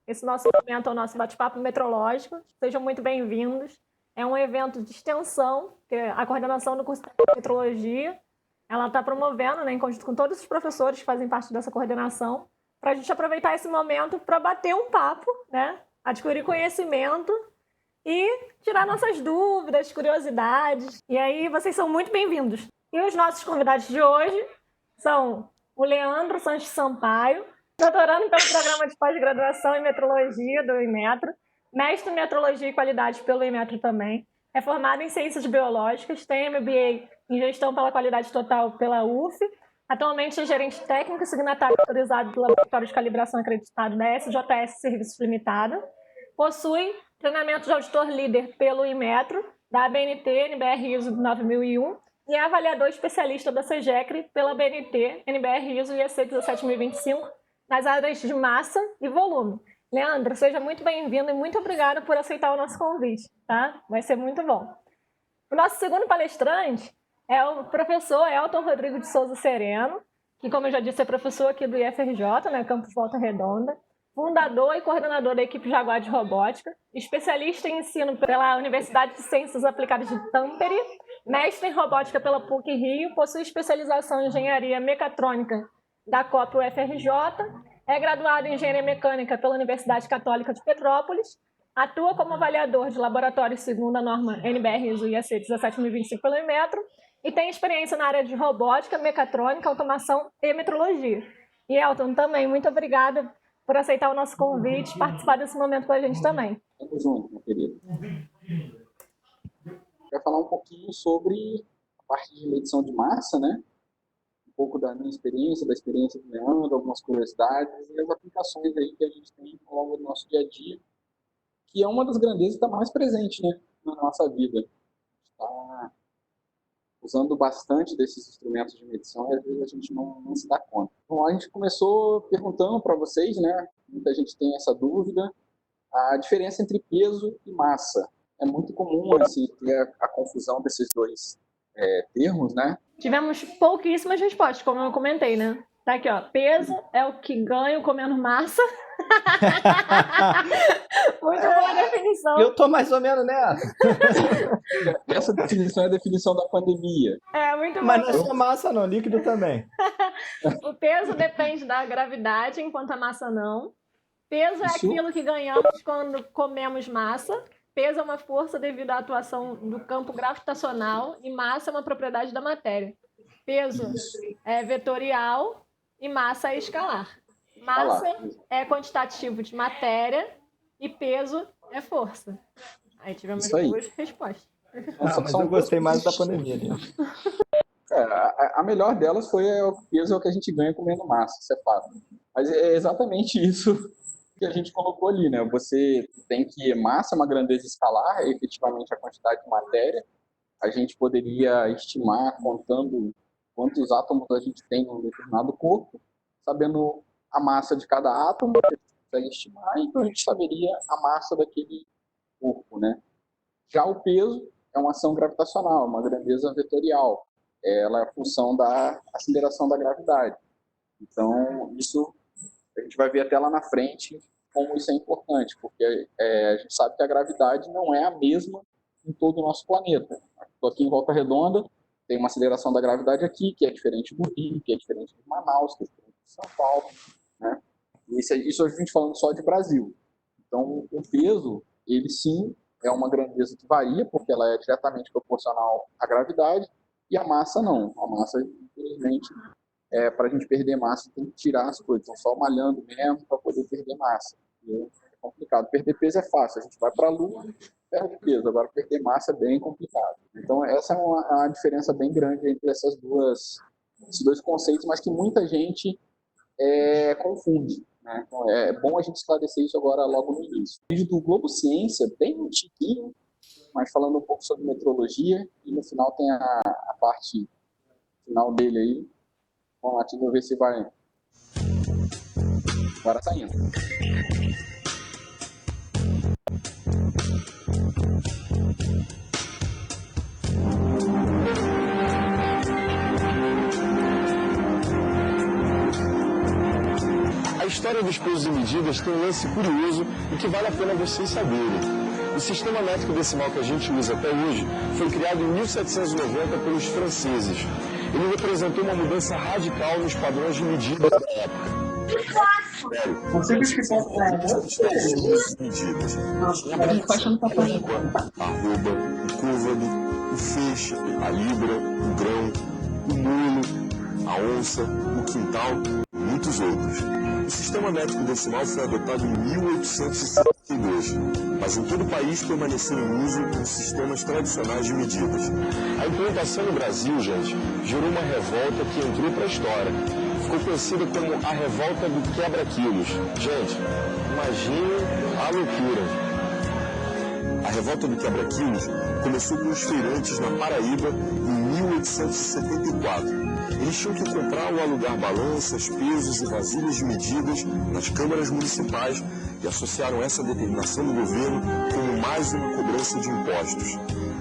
esse nosso momento, ao nosso bate-papo metrológico. Sejam muito bem-vindos. É um evento de extensão, que a coordenação do curso de metrologia, ela está promovendo, né, em conjunto com todos os professores que fazem parte dessa coordenação, para a gente aproveitar esse momento para bater um papo, né, adquirir conhecimento e tirar nossas dúvidas, curiosidades. E aí vocês são muito bem-vindos. E os nossos convidados de hoje são o Leandro Sanches Sampaio, doutorando pelo Programa de Pós-Graduação em Metrologia do Inmetro, mestre em Metrologia e Qualidade pelo Inmetro também, é formado em Ciências Biológicas, tem MBA em Gestão pela Qualidade Total pela UF, atualmente é gerente técnico e signatário autorizado do Laboratório de Calibração acreditado da SJS Serviços Limitada, possui treinamento de auditor líder pelo Inmetro, da ABNT, NBR ISO 9001, e é avaliador especialista da SEGECRE pela BNT, NBR ISO e EC 17025, nas áreas de massa e volume. Leandro, seja muito bem-vindo e muito obrigado por aceitar o nosso convite, tá? Vai ser muito bom. O nosso segundo palestrante é o professor Elton Rodrigo de Souza Sereno, que, como eu já disse, é professor aqui do IFRJ, né, Campus Volta Redonda, fundador e coordenador da equipe Jaguar de Robótica, especialista em ensino pela Universidade de Ciências Aplicadas de Tampere, mestre em robótica pela PUC-Rio, possui especialização em engenharia mecatrônica da COP UFRJ, é graduado em engenharia mecânica pela Universidade Católica de Petrópolis, atua como avaliador de laboratório segundo a norma NBR ISO IEC 17025 pelo Inmetro e tem experiência na área de robótica, mecatrônica, automação e metrologia. E Elton, também, muito obrigada por aceitar o nosso convite e participar desse momento com a gente também. Tamo junto, meu querido. Quero falar um pouquinho sobre a parte de medição de massa, né? Um pouco da minha experiência, da experiência do Leandro, algumas curiosidades e as aplicações aí que a gente tem ao longo do nosso dia a dia, que é uma das grandezas que está mais presente, né, na nossa vida. Está usando bastante desses instrumentos de medição e às vezes a gente não se dá conta. Bom, a gente começou perguntando para vocês, né, muita gente tem essa dúvida, a diferença entre peso e massa. É muito comum assim, ter a confusão desses dois termos, né? Tivemos pouquíssimas respostas, como eu comentei, né? Tá aqui, ó. Peso é o que ganho comendo massa. Muito boa definição. Eu tô mais ou menos nessa. Essa definição é a definição da pandemia. É, muito bom. Mas não é só massa não, líquido também. O peso depende da gravidade, enquanto a massa não. Peso é Isso. aquilo que ganhamos quando comemos massa. Peso é uma força devido à atuação do campo gravitacional e massa é uma propriedade da matéria. Peso é vetorial e massa é escalar. Massa é quantitativo de matéria e peso é força. Aí tivemos Isso aí. duas respostas. Mas eu gostei mais da pandemia. Né? A melhor delas foi o peso é o que a gente ganha comendo massa, isso é fato. Mas é exatamente isso que a gente colocou ali, né? Você tem que massa é uma grandeza escalar, é efetivamente a quantidade de matéria. A gente poderia estimar contando quantos átomos a gente tem num determinado corpo, sabendo a massa de cada átomo, a gente consegue estimar, então a gente saberia a massa daquele corpo, né? Já o peso é uma ação gravitacional, uma grandeza vetorial. Ela é a função da aceleração da gravidade. Então, isso a gente vai ver até lá na frente como isso é importante, porque a gente sabe que a gravidade não é a mesma em todo o nosso planeta. Estou aqui em Volta Redonda, tem uma aceleração da gravidade aqui, que é diferente do Rio, que é diferente de Manaus, que é diferente de São Paulo, né? Isso a gente falando só de Brasil. Então, o peso, ele sim é uma grandeza que varia, porque ela é diretamente proporcional à gravidade, e a massa não. A massa, infelizmente, para a gente perder massa, tem que tirar as coisas. Então, só malhando mesmo para poder perder massa. E é complicado. Perder peso é fácil. A gente vai para a Lua, perde peso. Agora, perder massa é bem complicado. Então, essa é uma diferença bem grande entre esses dois conceitos, mas que muita gente confunde. Né? Então, é bom a gente esclarecer isso agora logo no início. O vídeo do Globo Ciência, bem antiguinho, mas falando um pouco sobre metrologia, e no final tem a parte final dele aí. Vamos lá, deixa eu ver se vai. Agora tá indo. A história dos pesos e medidas tem um lance curioso e que vale a pena vocês saberem. O sistema métrico decimal que a gente usa até hoje foi criado em 1790 pelos franceses. Ele representou uma mudança radical nos padrões de medida da época. Você pesquisou medidas. A arroba, o côvado, o feixe, a libra, o grão, o mulo, a onça, o quintal e muitos outros. O sistema métrico decimal foi adotado em 1862, mas em todo o país permaneceu em uso os sistemas tradicionais de medidas. A implantação no Brasil, gente, gerou uma revolta que entrou para a história. Ficou conhecida como a revolta do quebra-quilos. Gente, imagine a loucura. A revolta do quebra-quilos começou com os feirantes na Paraíba em 1874. Eles tinham que comprar ou alugar balanças, pesos e vasilhas de medidas nas câmaras municipais e associaram essa determinação do governo como mais uma cobrança de impostos.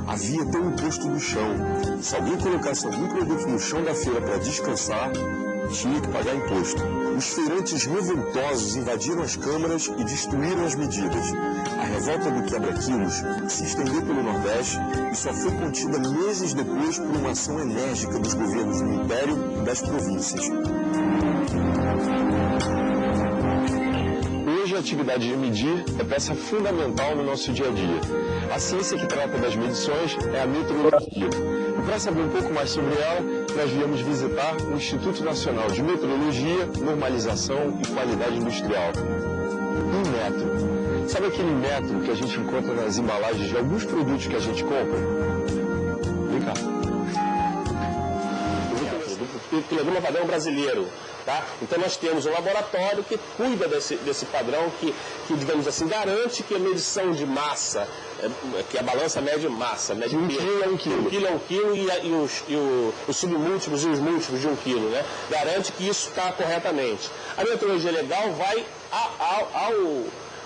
Havia até um imposto no chão. Se alguém colocasse algum produto no chão da feira para descansar, tinha que pagar imposto. Os feirantes revoltosos invadiram as câmaras e destruíram as medidas. A revolta do quebra-quilos se estendeu pelo Nordeste e só foi contida meses depois por uma ação enérgica dos governos do Império e das províncias. Hoje a atividade de medir é peça fundamental no nosso dia a dia. A ciência que trata das medições é a metrologia. E para saber um pouco mais sobre ela, nós viemos visitar o Instituto Nacional de Metrologia, Normalização e Qualidade Industrial. Inmetro. Sabe aquele metro que a gente encontra nas embalagens de alguns produtos que a gente compra? Vem cá. Do Quilograma Padrão Brasileiro. Tá? Então nós temos um laboratório que cuida desse padrão, que, digamos assim, garante que a medição de massa, que a balança mede massa, mede um quilo é um quilo. 1 quilo é 1 quilo e os submúltiplos e os múltiplos de 1 quilo, né? Garante que isso está corretamente. A metrologia legal vai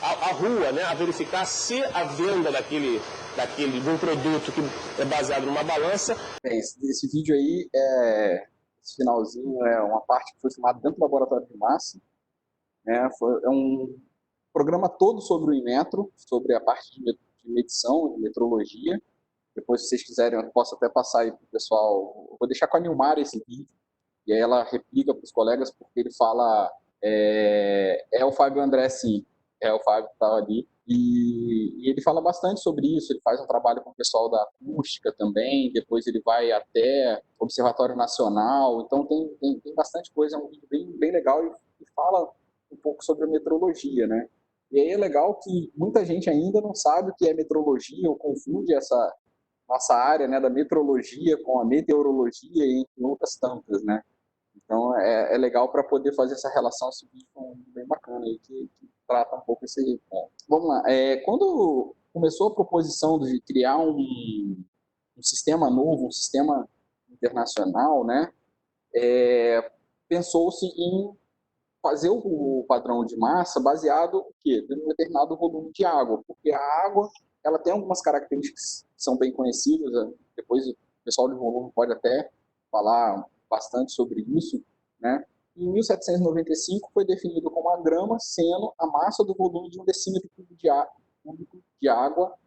à rua, né? A verificar se a venda de um produto que é baseado numa balança. Esse vídeo aí esse finalzinho é uma parte que foi filmada dentro do laboratório de massa, né? É um programa todo sobre o Inmetro, sobre a parte de medição, de metrologia. Depois, se vocês quiserem, eu posso até passar aí para o pessoal. Eu vou deixar com a Nilmar esse vídeo, e aí ela replica para os colegas, porque ele fala, o Fábio André, sim, é o Fábio que estava ali, e ele fala bastante sobre isso. Ele faz um trabalho com o pessoal da acústica também, depois ele vai até o Observatório Nacional, então tem bastante coisa, é um vídeo bem legal e fala um pouco sobre a metrologia, né? E aí é legal que muita gente ainda não sabe o que é metrologia, ou confunde essa nossa área, né, da metrologia com a meteorologia e entre outras tantas, né? Então é legal para poder fazer essa relação, esse vídeo bem bacana aí, que trata um pouco esse ponto. Vamos lá, quando começou a proposição de criar um sistema novo, um sistema internacional, né, pensou-se em fazer o padrão de massa baseado em um determinado volume de água, porque a água ela tem algumas características que são bem conhecidas, depois o pessoal de volume pode até falar bastante sobre isso, né? Em 1795 foi definido como a grama sendo a massa do volume de um decímetro cúbico de água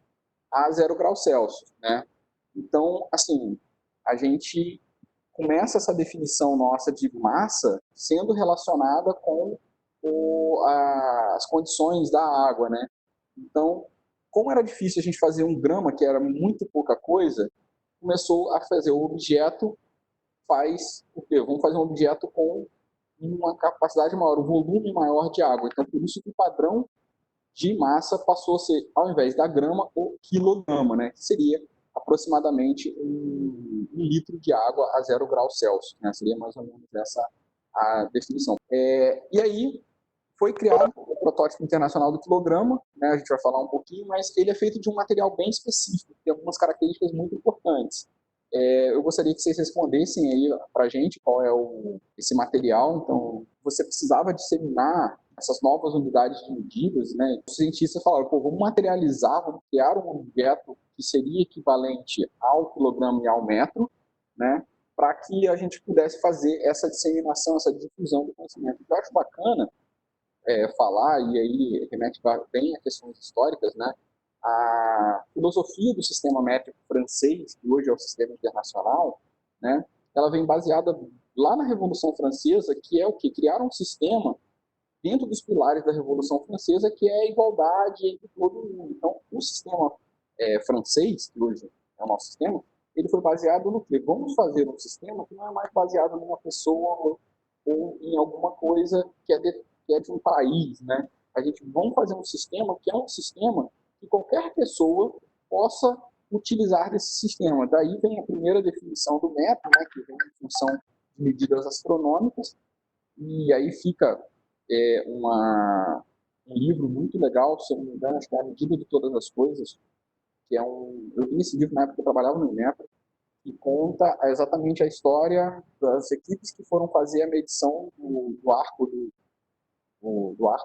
a 0 graus Celsius, né? Então, assim, a gente começa essa definição nossa de massa sendo relacionada com as condições da água, né? Então, como era difícil a gente fazer um grama, que era muito pouca coisa, começou a fazer o objeto vamos fazer um objeto com uma capacidade maior, um volume maior de água. Então, por isso que o padrão de massa passou a ser, ao invés da grama, o quilograma, né? Que seria aproximadamente um litro de água a 0 graus Celsius, né? Seria mais ou menos essa a definição. E aí foi criado o protótipo internacional do quilograma, né? A gente vai falar um pouquinho, mas ele é feito de um material bem específico, tem algumas características muito importantes. Eu gostaria que vocês respondessem aí para a gente qual é esse material. Então, você precisava disseminar essas novas unidades de medidas, né? Os cientistas falaram, vamos materializar, vamos criar um objeto que seria equivalente ao quilograma e ao metro, né? Para que a gente pudesse fazer essa disseminação, essa difusão do conhecimento. O que eu acho bacana falar, e aí remete bem a questões históricas, né? A filosofia do sistema métrico francês, que hoje é o sistema internacional, né? Ela vem baseada lá na Revolução Francesa, que é o que? Criaram um sistema dentro dos pilares da Revolução Francesa, que é a igualdade entre todo mundo. Então, o sistema francês, que hoje é o nosso sistema, ele foi baseado no quê? Vamos fazer um sistema que não é mais baseado numa pessoa ou em alguma coisa que é de um país, né? A gente vamos fazer um sistema que é um sistema que qualquer pessoa possa utilizar desse sistema. Daí vem a primeira definição do método, né, que vem em função de medidas astronômicas, e aí fica um livro muito legal, se eu não me engano, acho que é A Medida de Todas as Coisas, que é eu li esse livro na época que eu trabalhava no INEPA, que conta exatamente a história das equipes que foram fazer a medição do arco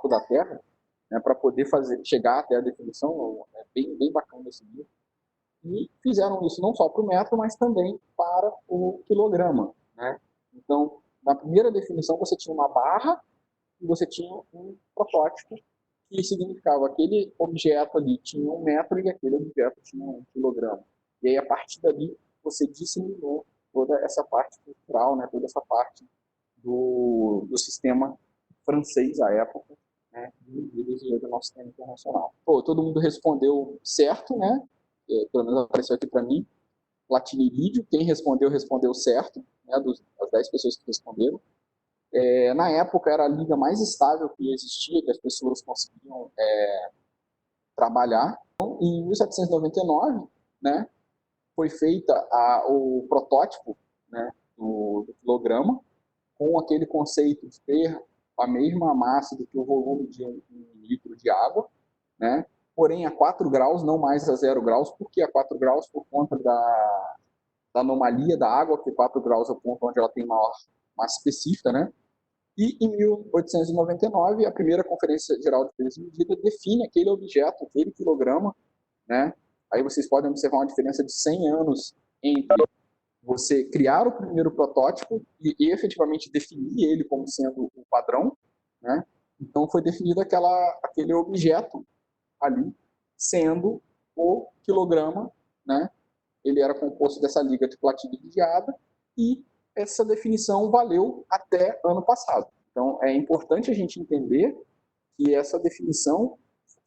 da Terra, né, para poder chegar até a definição. É bem bacana esse livro. E fizeram isso não só para o metro, mas também para o quilograma, né? Então, na primeira definição, você tinha uma barra e você tinha um protótipo que significava aquele objeto ali tinha 1 metro e aquele objeto tinha 1 quilograma. E aí, a partir dali, você disseminou toda essa parte cultural, né, toda essa parte do sistema francês à época, né, de medidas do nosso sistema internacional. Todo mundo respondeu certo, né? Pelo menos apareceu aqui para mim. Latinídeo, quem respondeu certo, né, das 10 pessoas que responderam. Na época era a liga mais estável que existia, que as pessoas conseguiam trabalhar. Então, em 1799, né, foi feita o protótipo, né, do quilograma, com aquele conceito de ter a mesma massa do que o volume de um litro de água, né, porém a 4 graus, não mais a 0 graus. Por que a 4 graus? Por conta da anomalia da água, que 4 graus é o ponto onde ela tem maior massa específica, né? E em 1899, a primeira Conferência Geral de Peso e Medida define aquele objeto, aquele quilograma, né? Aí vocês podem observar uma diferença de 100 anos entre você criar o primeiro protótipo e efetivamente definir ele como sendo o padrão, né? Então foi definido aquele objeto ali sendo o quilograma, né? Ele era composto dessa liga de platina iridiada e essa definição valeu até ano passado. Então, é importante a gente entender que essa definição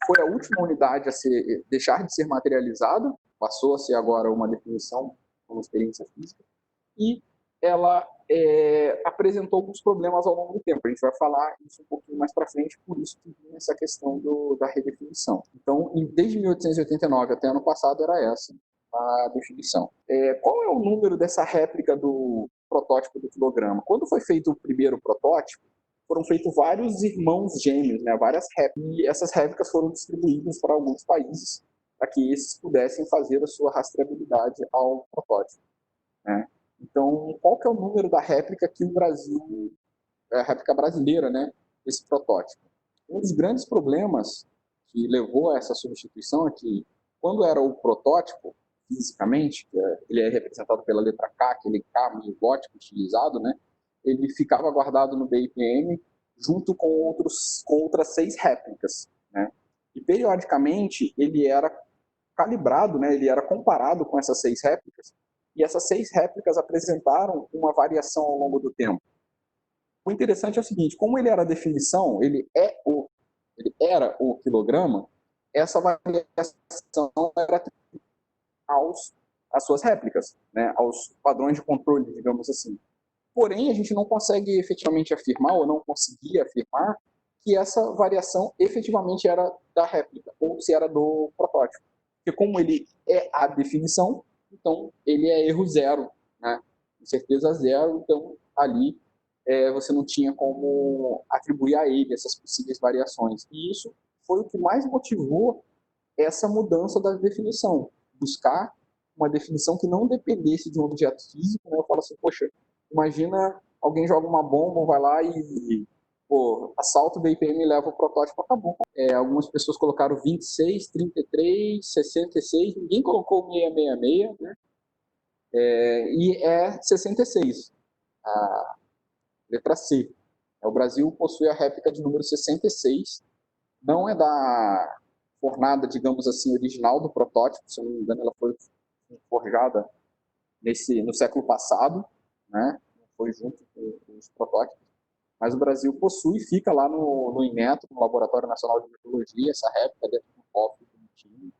foi a última unidade a deixar de ser materializada, passou a ser agora uma definição como experiência física, e ela apresentou alguns problemas ao longo do tempo. A gente vai falar isso um pouquinho mais para frente, por isso que vem essa questão da redefinição. Então, desde 1889 até ano passado era essa a definição. Qual é o número dessa réplica do protótipo do quilograma? Quando foi feito o primeiro protótipo, foram feitos vários irmãos gêmeos, né, várias réplicas, e essas réplicas foram distribuídas para alguns países, para que esses pudessem fazer a sua rastreabilidade ao protótipo, né? Então, qual que é o número da réplica que o Brasil, a réplica brasileira, né, desse protótipo? Um dos grandes problemas que levou a essa substituição é que, quando era o protótipo, fisicamente, ele é representado pela letra K, aquele K meio gótico utilizado, né, ele ficava guardado no BIPM junto com outras 6 réplicas, né? E periodicamente ele era calibrado, né? Ele era comparado com essas 6 réplicas, e essas 6 réplicas apresentaram uma variação ao longo do tempo. O interessante é o seguinte: como ele era a definição, ele era o quilograma, essa variação era às suas réplicas, né? Aos padrões de controle, digamos assim. Porém, a gente não consegue efetivamente afirmar, ou não conseguia afirmar, que essa variação efetivamente era da réplica, ou se era do protótipo. Porque como ele é a definição, então ele é erro zero, né? Com certeza zero, então ali você não tinha como atribuir a ele essas possíveis variações. E isso foi o que mais motivou essa mudança da definição, buscar uma definição que não dependesse de um objeto físico, né? Eu falo assim, poxa, imagina alguém joga uma bomba, vai lá e assalta o BIPM, leva o protótipo, acabou. Algumas pessoas colocaram 26, 33, 66, ninguém colocou 666, né? E é 66, a letra C. O Brasil possui a réplica de número 66, não é da fornada, digamos assim, original do protótipo, se eu não me engano, ela foi forjada no século passado, né? Foi junto com os protótipos, mas o Brasil possui, fica lá no INMETRO, no Laboratório Nacional de Metrologia, essa réplica dentro de um cofre bonitinho,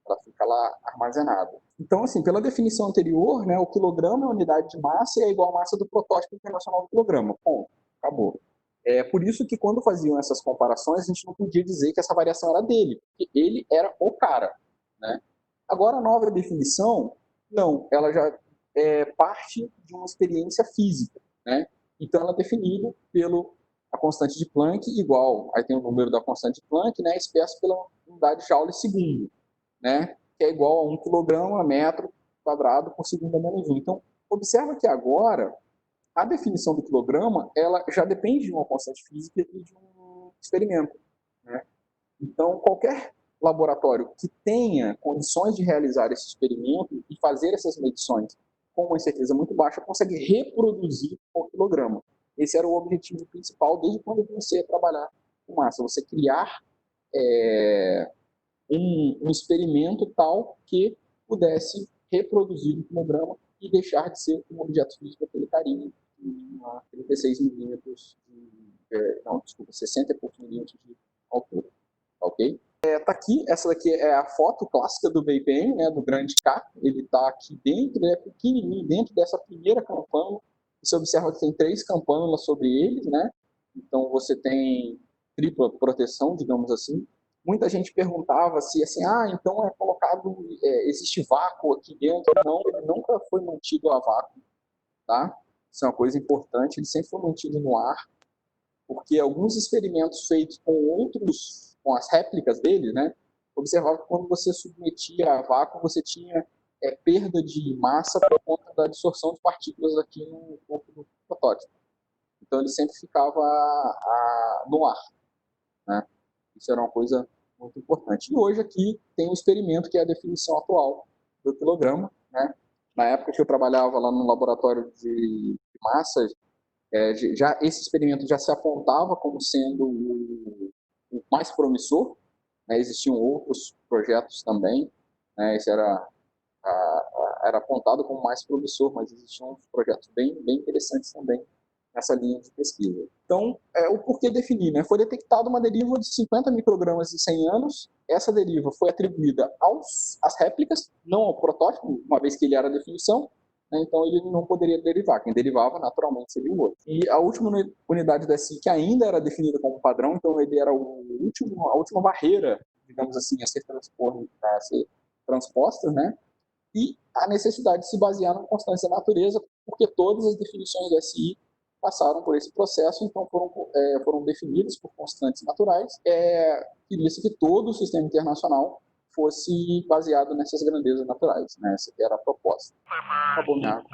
ela fica lá armazenada. Então, assim, pela definição anterior, né, o quilograma é a unidade de massa e é igual à massa do protótipo internacional do quilograma. Ponto. Acabou. É por isso que quando faziam essas comparações, a gente não podia dizer que essa variação era dele, porque ele era o cara, né? Agora, a nova definição, não, ela já é parte de uma experiência física, né? Então, ela é definida a constante de Planck igual, aí tem o número da constante de Planck, né, expresso pela unidade de Joule segundo, né, que é igual a 1 quilograma metro quadrado por segundo menos 1. Então, observa que agora a definição do quilograma, ela já depende de uma constante física e de um experimento, né? Então, qualquer laboratório que tenha condições de realizar esse experimento e fazer essas medições com uma incerteza muito baixa, consegue reproduzir o quilograma. Esse era o objetivo principal desde quando eu comecei a trabalhar com massa, você criar um experimento tal que pudesse reproduzir o quilograma e deixar de ser um objeto físico que ele estaria em 36 milímetros, 60 e poucos milímetros de altura, ok? Tá aqui, essa daqui é a foto clássica do VIPM, né, do grande K, ele está aqui dentro, ele é pequenininho, dentro dessa primeira campânula. Você observa que tem 3 campânulas sobre eles, né? Então você tem tripla proteção, digamos assim. Muita gente perguntava se, assim, então é colocado, existe vácuo aqui dentro. Não, ele nunca foi mantido a vácuo, tá? Isso é uma coisa importante, ele sempre foi mantido no ar, porque alguns experimentos feitos com as réplicas dele, né, observava que quando você submetia a vácuo, você tinha perda de massa por conta da absorção de partículas aqui no corpo do protótipo. Então ele sempre ficava no ar, né? Isso era uma coisa muito importante. E hoje aqui tem um experimento que é a definição atual do quilograma, né? Na época que eu trabalhava lá no laboratório de massas, já esse experimento já se apontava como sendo o mais promissor, né? Existiam outros projetos também, né? Esse era apontado como mais promissor, mas existiam projetos bem interessantes também nessa linha de pesquisa. Então, o porquê definir, né? Foi detectada uma deriva de 50 microgramas em 100 anos. Essa deriva foi atribuída às réplicas, não ao protótipo, uma vez que ele era a definição, né? Então ele não poderia derivar. Quem derivava, naturalmente, seria o outro. E a última unidade do SI, que ainda era definida como padrão, então ele era a última barreira, digamos assim, a ser transposta, né? E a necessidade de se basear na constância da natureza, porque todas as definições do SI passaram por esse processo, então foram definidas por constantes naturais. Queria-se que todo o sistema internacional fosse baseado nessas grandezas naturais, né? Essa que era a proposta. Acabou minha água.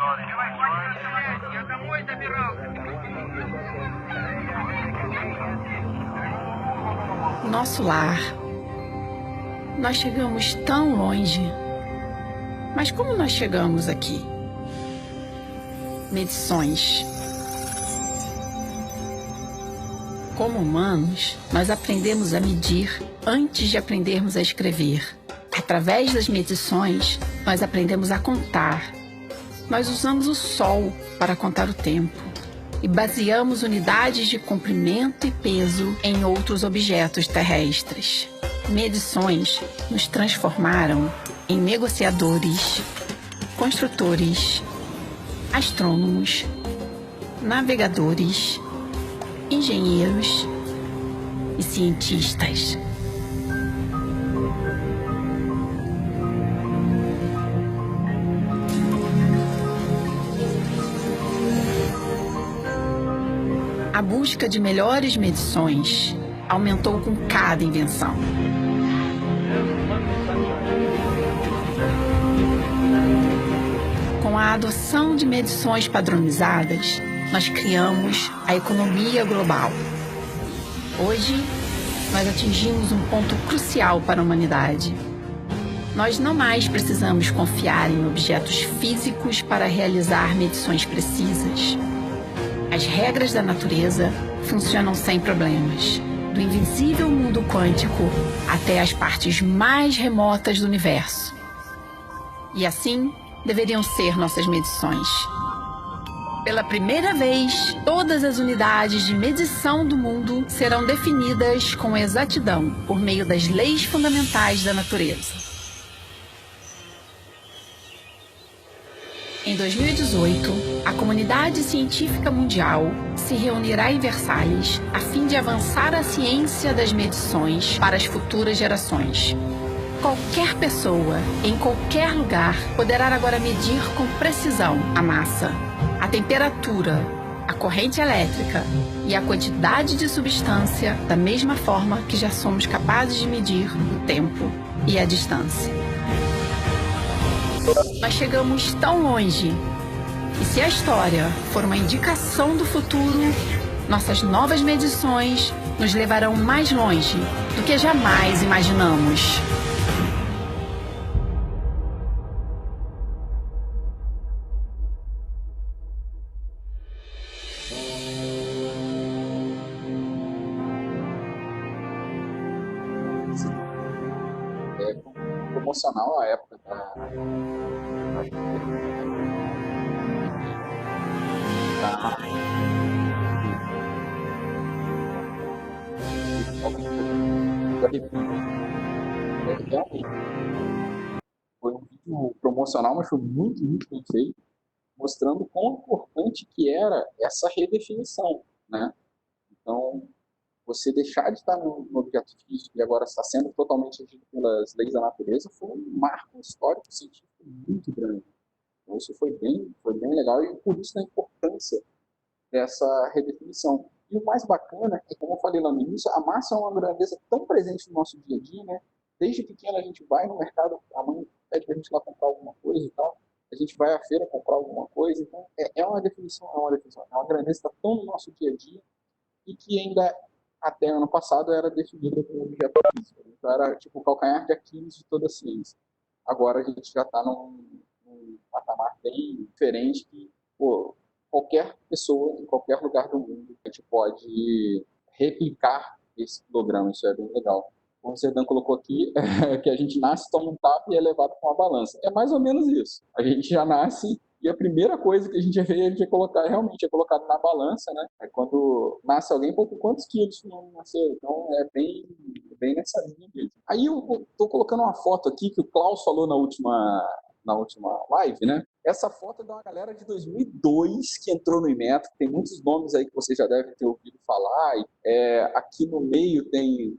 Nosso lar. Nós chegamos tão longe. Mas como nós chegamos aqui? Medições. Como humanos, nós aprendemos a medir antes de aprendermos a escrever. Através das medições, nós aprendemos a contar. Nós usamos o Sol para contar o tempo e baseamos unidades de comprimento e peso em outros objetos terrestres. Medições nos transformaram em negociadores, construtores, astrônomos, navegadores, engenheiros e cientistas. A busca de melhores medições aumentou com cada invenção. Com a adoção de medições padronizadas, nós criamos a economia global. Hoje, nós atingimos um ponto crucial para a humanidade. Nós não mais precisamos confiar em objetos físicos para realizar medições precisas. As regras da natureza funcionam sem problemas. Do invisível mundo quântico até as partes mais remotas do universo. E assim deveriam ser nossas medições. Pela primeira vez, todas as unidades de medição do mundo serão definidas com exatidão por meio das leis fundamentais da natureza. Em 2018, a comunidade científica mundial se reunirá em Versalhes a fim de avançar a ciência das medições para as futuras gerações. Qualquer pessoa, em qualquer lugar, poderá agora medir com precisão a massa, a temperatura, a corrente elétrica e a quantidade de substância da mesma forma que já somos capazes de medir o tempo e a distância. Nós chegamos tão longe, e se a história for uma indicação do futuro, nossas novas medições nos levarão mais longe do que jamais imaginamos. Promocional à época da realmente foi um vídeo promocional, mas foi muito, muito bem feito, mostrando quão importante que era essa redefinição, né? Então, você deixar de estar no objeto físico e agora está sendo totalmente regido pelas leis da natureza foi um marco histórico científico muito grande. Então, isso foi bem legal e por isso a importância dessa redefinição. E o mais bacana é, como eu falei lá no início, a massa é uma grandeza tão presente no nosso dia a dia, né? Desde pequeno a gente vai no mercado, a mãe pede para a gente ir lá comprar alguma coisa e tal, a gente vai à feira comprar alguma coisa, então é uma definição, é uma grandeza que está tão no nosso dia a dia e que ainda até ano passado era definida como objeto físico. Então era tipo o calcanhar de Aquiles de toda a ciência. Agora a gente já está num patamar bem diferente que, pô, qualquer pessoa, em qualquer lugar do mundo, a gente pode replicar esse programa, isso é bem legal. Como o Zerdan colocou aqui, que a gente nasce, toma um tapa e é levado com uma balança. É mais ou menos isso. A gente já nasce e a primeira coisa que a gente é colocar, realmente, é colocado na balança, né? É quando nasce alguém, por quantos quilos não nasceu? Então, é bem nessa linha mesmo. Aí eu tô colocando uma foto aqui que o Klaus falou na última live, né? Essa foto é de uma galera de 2002 que entrou no Inmetro. Tem muitos nomes aí que vocês já devem ter ouvido falar. Aqui no meio tem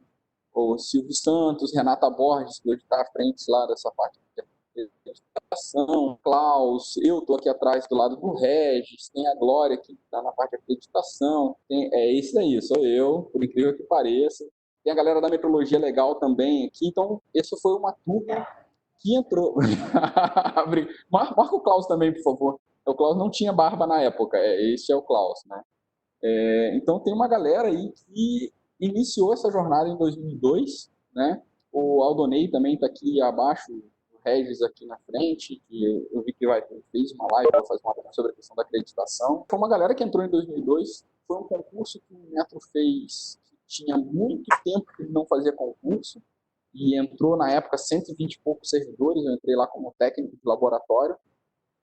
o Silvio Santos, Renata Borges, que hoje está à frente lá dessa parte de acreditação, Klaus, eu estou aqui atrás do lado do Regis, tem a Glória que está na parte de acreditação, esse daí, sou eu, por incrível que pareça. Tem a galera da metrologia legal também aqui, então essa foi uma turma que entrou. Marca o Klaus também, por favor. O Klaus não tinha barba na época, esse é o Klaus, né? Então tem uma galera aí que iniciou essa jornada em 2002, né? O Aldonei também está aqui abaixo, o Regis aqui na frente, que eu vi que fez uma live para fazer uma sobre a questão da acreditação. Foi uma galera que entrou em 2002, foi um concurso que o Metro fez, que tinha muito tempo que ele não fazia concurso, e entrou na época 120 e poucos servidores, eu entrei lá como técnico de laboratório,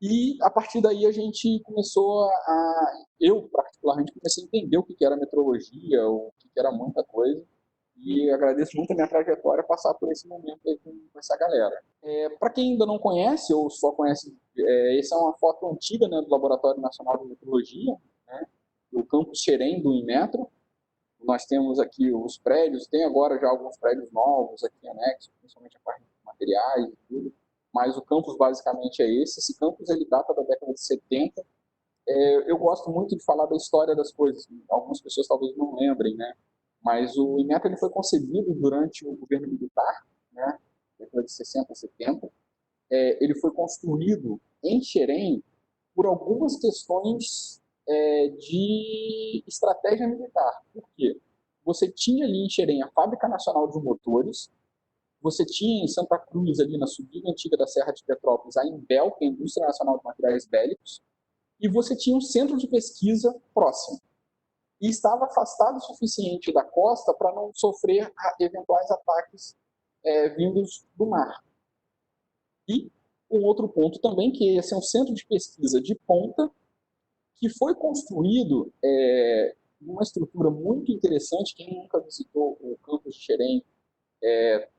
e a partir daí a gente começou eu particularmente comecei a entender o que era metrologia, o que era muita coisa, e agradeço muito a minha trajetória passar por esse momento aí com essa galera. Para quem ainda não conhece, ou só conhece, essa é uma foto antiga, né, do Laboratório Nacional de Metrologia, né, do campus Xerém do Inmetro. Nós temos aqui os prédios, tem agora já alguns prédios novos aqui anexos, principalmente a parte de materiais e tudo, mas o campus basicamente é esse. Esse campus ele data da década de 70. Eu gosto muito de falar da história das coisas, algumas pessoas talvez não lembrem, né? Mas o Inmetro ele foi concebido durante o governo militar, né? Década de 60, 70. Ele foi construído em Xerém por algumas questões de estratégia militar. Por quê? Você tinha ali em Xerém a Fábrica Nacional de Motores, você tinha em Santa Cruz, ali na subida antiga da Serra de Petrópolis, a Imbel, que é a Indústria Nacional de Materiais Bélicos, e você tinha um centro de pesquisa próximo. e estava afastado o suficiente da costa para não sofrer eventuais ataques vindos do mar. E um outro ponto também, que esse é um centro de pesquisa de ponta, que foi construído uma estrutura muito interessante. Quem nunca visitou o campus de Xerém,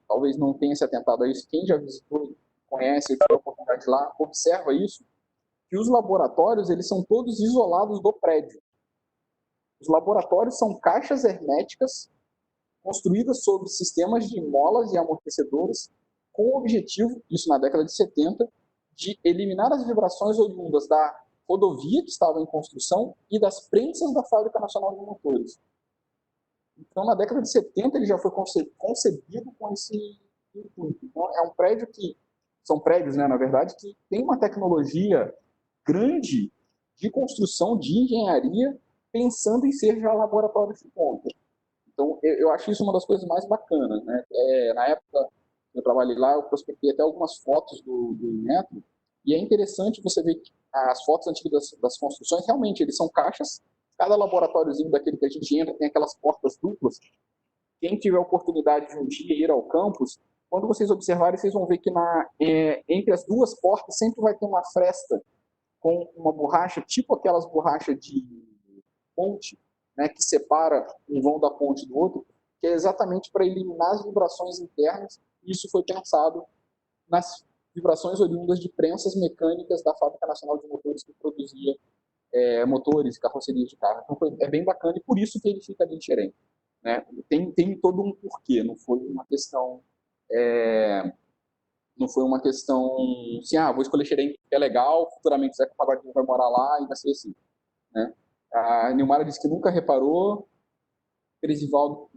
talvez não tenha se atentado a isso. Quem já visitou, conhece, tiver a oportunidade lá, observa isso, que os laboratórios eles são todos isolados do prédio. Os laboratórios são caixas herméticas construídas sobre sistemas de molas e amortecedores com o objetivo, isso na década de 70, de eliminar as vibrações oriundas da rodovia que estava em construção e das prensas da Fábrica Nacional de Motores. Então, na década de 70, ele já foi concebido com esse intuito. Então, é um prédio que, são prédios, né, na verdade, que tem uma tecnologia grande de construção, de engenharia, pensando em ser já laboratório de ponta. Então, eu acho isso uma das coisas mais bacanas, né? Na época que eu trabalhei lá, eu prospectei até algumas fotos do Inmetro, e é interessante você ver que as fotos antigas das construções, realmente, eles são caixas. Cada laboratóriozinho daquele que a gente entra tem aquelas portas duplas. Quem tiver a oportunidade de um dia ir ao campus, quando vocês observarem, vocês vão ver que entre as duas portas sempre vai ter uma fresta com uma borracha, tipo aquelas borrachas de ponte, né, que separa um vão da ponte do outro, que é exatamente para eliminar as vibrações internas. Isso foi pensado nas vibrações oriundas de prensas mecânicas da Fábrica Nacional de Motores, que produzia motores, carrocerias de carro. Então é bem bacana, e por isso que ele fica ali em Xerém, né? Tem todo um porquê, não foi uma questão assim, vou escolher Xerém porque é legal, futuramente Zeca Pagodinho vai morar lá e vai ser assim, né? A Nilmara disse que nunca reparou, Cresivaldo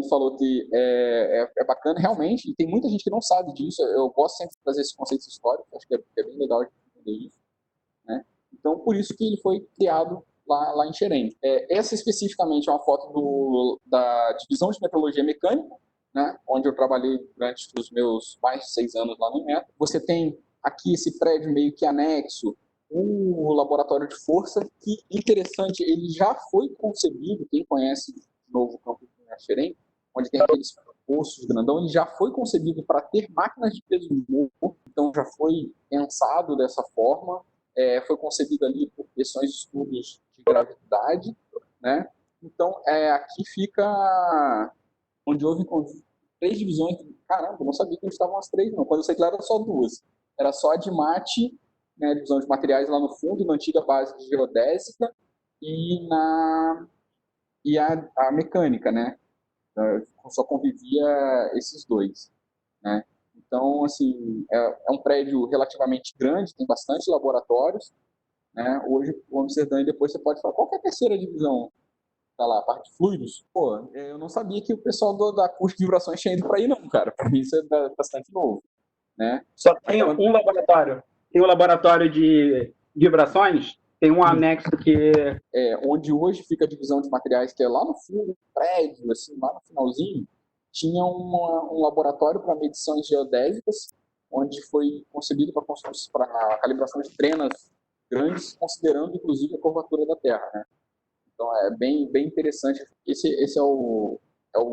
falou que é bacana, realmente, e tem muita gente que não sabe disso. Eu gosto sempre de trazer esses conceitos históricos, acho que é bem legal de entender isso, né? Então, por isso que ele foi criado lá em Xerém. Essa especificamente é uma foto da divisão de metrologia mecânica, né, onde eu trabalhei durante os meus mais de 6 anos lá no Inmetro. Você tem aqui esse prédio meio que anexo, o laboratório de força, que, interessante, ele já foi concebido, quem conhece o novo campus de Xerém, onde tem aqueles poços grandão, ele já foi concebido para ter máquinas de peso morto, então já foi pensado dessa forma, foi concebido ali por questões de estudos de gravidade, né? Então, aqui fica onde houve 3 divisões. Caramba, eu não sabia que estavam as 3, não. Quando eu sei que lá era só 2. Era só a de mate, né, divisão de materiais lá no fundo, na antiga base de geodésica, e a mecânica, né? Só convivia esses 2, né? Então, assim, é um prédio relativamente grande, tem bastante laboratórios, né? Hoje, o Amsterdã, e depois você pode falar, qual que é a terceira divisão? Tá lá, a parte de fluidos. Pô, eu não sabia que o pessoal da curso de vibrações tinha ido para aí, não, cara. Para mim isso é bastante novo, né? Só tem um laboratório. Tem um laboratório de vibrações, tem um anexo que... onde hoje fica a divisão de materiais, que é lá no fundo do prédio, assim, lá no finalzinho, tinha um laboratório para medições geodésicas, onde foi concebido para a calibração de trenas grandes, considerando, inclusive, a curvatura da Terra, né? Então, é bem interessante. Esse é o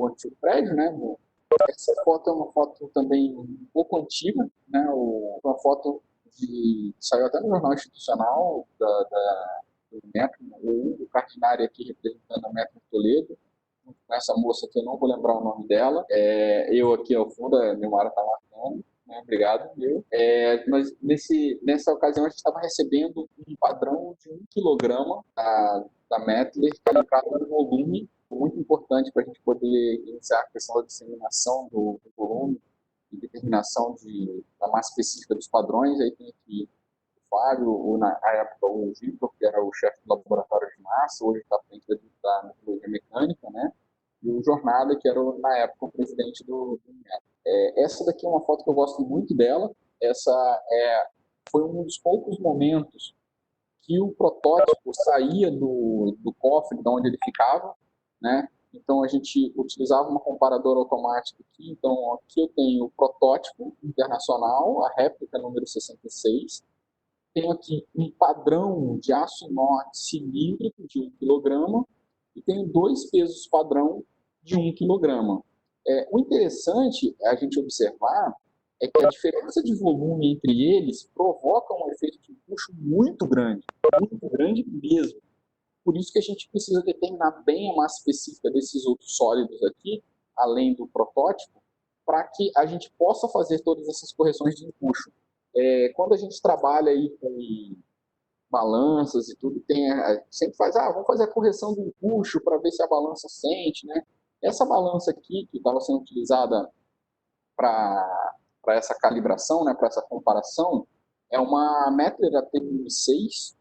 antigo prédio, né? Essa foto é uma foto também um pouco antiga, né? Uma foto que saiu até no Jornal Institucional do Metro, o Cardinari aqui representando a Metro Toledo, com essa moça que eu não vou lembrar o nome dela. Eu aqui ao fundo, a Nilmara está marcando. Obrigado, meu. Mas nessa ocasião a gente estava recebendo um padrão de 1 quilograma da Mettler, calibrado no volume, muito importante para a gente poder iniciar a questão da disseminação do volume e determinação da massa específica dos padrões. Aí tem aqui o Fábio, na época o Vitor, que era o chefe do laboratório de massa, hoje está à frente da metrologia mecânica, né? E o Jornada, que era, na época, o presidente do Inmetro. Essa daqui é uma foto que eu gosto muito dela. Essa foi um dos poucos momentos que o protótipo saía do cofre, de onde ele ficava, né? Então, a gente utilizava uma comparadora automática aqui. Então, aqui eu tenho o protótipo internacional, a réplica número 66. Tenho aqui um padrão de aço inox cilíndrico de 1 quilograma e tenho 2 pesos padrão de 1 quilograma. O interessante a gente observar é que a diferença de volume entre eles provoca um efeito de empuxo muito grande mesmo. Por isso que a gente precisa determinar bem a massa específica desses outros sólidos aqui, além do protótipo, para que a gente possa fazer todas essas correções de empuxo. Quando a gente trabalha aí com balanças e tudo, sempre faz, vamos fazer a correção do empuxo para ver se a balança sente, né? Essa balança aqui, que estava sendo utilizada para essa calibração, né, para essa comparação, é uma Mettler AT1006,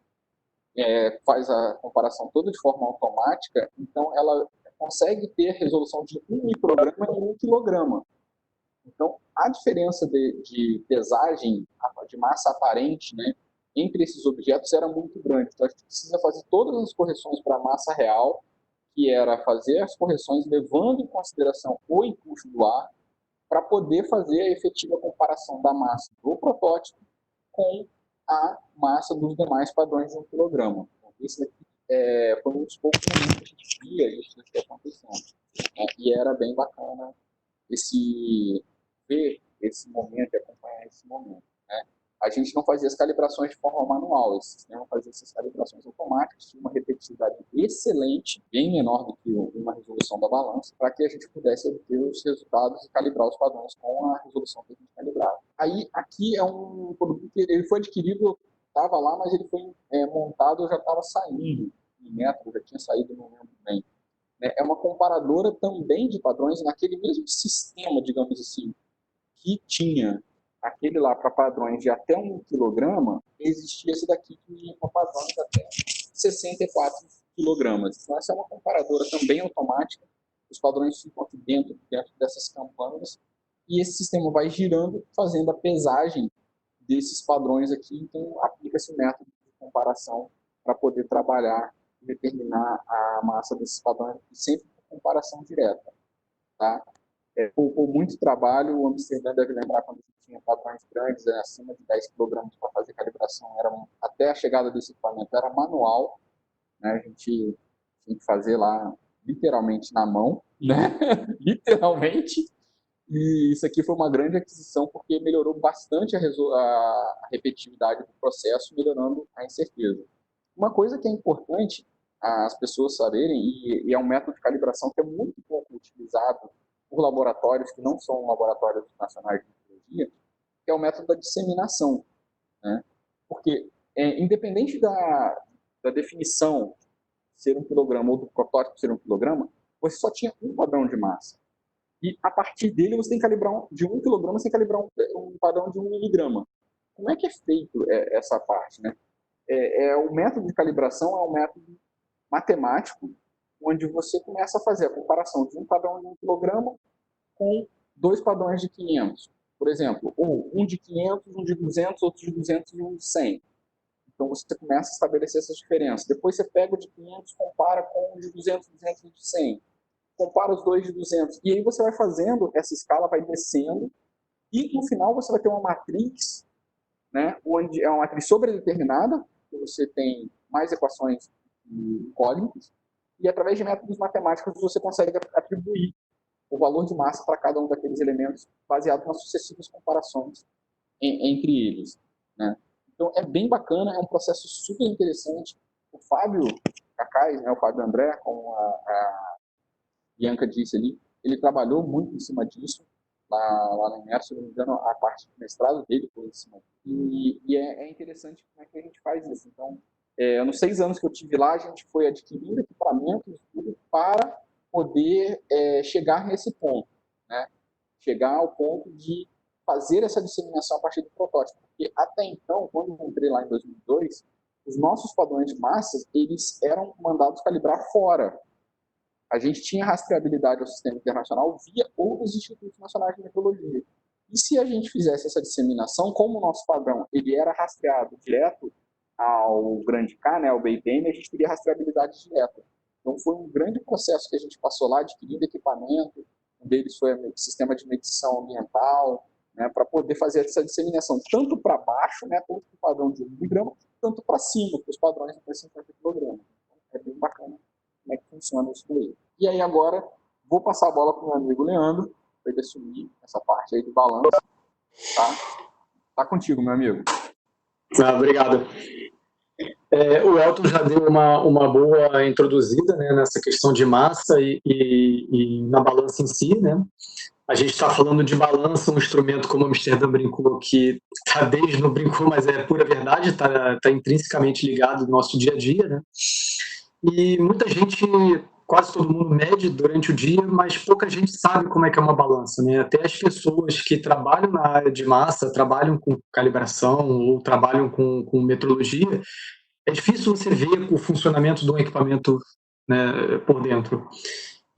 faz a comparação toda de forma automática, então ela consegue ter resolução de 1 micrograma em 1 quilograma. Então, a diferença de pesagem, de massa aparente, né, entre esses objetos era muito grande. Então, a gente precisa fazer todas as correções para a massa real, que era fazer as correções levando em consideração o empuxo do ar, para poder fazer a efetiva comparação da massa do protótipo com a massa dos demais padrões de 1 quilograma. Então, esse daqui foi um dos poucos momentos que a gente via isso daqui acontecendo. E era bem bacana ver esse momento e acompanhar esse momento. Né? A gente não fazia as calibrações de forma manual, esse sistema fazia essas calibrações automáticas, tinha uma repetitividade excelente, bem menor do que uma resolução da balança, para que a gente pudesse obter os resultados e calibrar os padrões com a resolução que a gente calibrava. Aí, aqui é um produto que ele foi adquirido, estava lá, mas ele foi montado, eu já estava saindo em método, já tinha saído, não lembro bem. É uma comparadora também de padrões naquele mesmo sistema, digamos assim, que tinha aquele lá para padrões de até 1 quilograma, existia esse daqui que ia para padrões de até 64 quilogramas. Então, essa é uma comparadora também automática, os padrões ficam aqui dentro dessas campanas, e esse sistema vai girando, fazendo a pesagem desses padrões aqui, então aplica-se o método de comparação para poder trabalhar e determinar a massa desses padrões, sempre com comparação direta. Tá? Por muito trabalho, o Amsterdã deve lembrar quando a gente tinha padrões grandes, acima de 10 kg para fazer calibração, até a chegada desse equipamento era manual, né? A gente tinha que fazer lá literalmente na mão, né? Literalmente. E isso aqui foi uma grande aquisição porque melhorou bastante a repetitividade do processo, melhorando a incerteza. Uma coisa que é importante as pessoas saberem, e é um método de calibração que é muito pouco utilizado por laboratórios que não são laboratórios nacionais de metrologia, que é o método da disseminação. Né? Porque, independente da definição ser 1 quilograma ou do protótipo ser 1 quilograma, você só tinha um padrão de massa. E, a partir dele, você tem que calibrar de 1 quilograma, você tem que calibrar um padrão de 1 miligrama. Como é que é feito essa parte? Né? O método de calibração é um método matemático, onde você começa a fazer a comparação de um padrão de 1 quilograma com 2 padrões de 500. Por exemplo, um de 500, um de 200, outro de 200 e um de 100. Então, você começa a estabelecer essas diferenças. Depois, você pega o de 500, compara com o de 200, 200 e de 100. Compara os dois de 200. E aí, você vai fazendo, essa escala vai descendo, e, no final, você vai ter uma matriz, né, onde é uma matriz sobredeterminada, que você tem mais equações incógnitas, e através de métodos matemáticos você consegue atribuir o valor de massa para cada um daqueles elementos baseado nas sucessivas comparações entre eles. Né? Então é bem bacana, é um processo super interessante. O Fábio Cacais, né, o Fábio André, como a Bianca disse ali, ele trabalhou muito em cima disso, lá na Imerso, se não me engano, a parte de mestrado dele foi em cima. E é interessante como é que a gente faz isso. Então, nos 6 anos que eu tive lá, a gente foi adquirindo equipamentos para poder chegar nesse ponto, né? Chegar ao ponto de fazer essa disseminação a partir do protótipo. Porque até então, quando eu entrei lá em 2002, os nossos padrões de massas, eles eram mandados calibrar fora. A gente tinha rastreabilidade ao sistema internacional via outros institutos nacionais de metrologia. E se a gente fizesse essa disseminação, como o nosso padrão ele era rastreado direto ao grande K, né, ao BIPM, a gente teria rastreabilidade direta. Então foi um grande processo que a gente passou lá, adquirindo equipamento, um deles foi o sistema de medição ambiental, né, para poder fazer essa disseminação, tanto para baixo, né, tanto para o padrão de 1 miligrama, tanto para cima, para os padrões de 50 kg. Então, é bem bacana como é que funciona isso daí. E aí agora, vou passar a bola para o meu amigo Leandro, para ele assumir essa parte aí do balanço. Tá contigo, meu amigo. Obrigado. O Elton já deu uma boa introduzida, né, nessa questão de massa e na balança em si, né? A gente está falando de balança, um instrumento, como o Amsterdã brincou, que está desde não brincou, mas é pura verdade, está intrinsecamente ligado no nosso dia a dia, né? E muita gente, quase todo mundo mede durante o dia, mas pouca gente sabe como é que é uma balança, né? Até as pessoas que trabalham na área de massa, trabalham com calibração ou trabalham com metrologia, é difícil você ver o funcionamento de um equipamento, né, por dentro.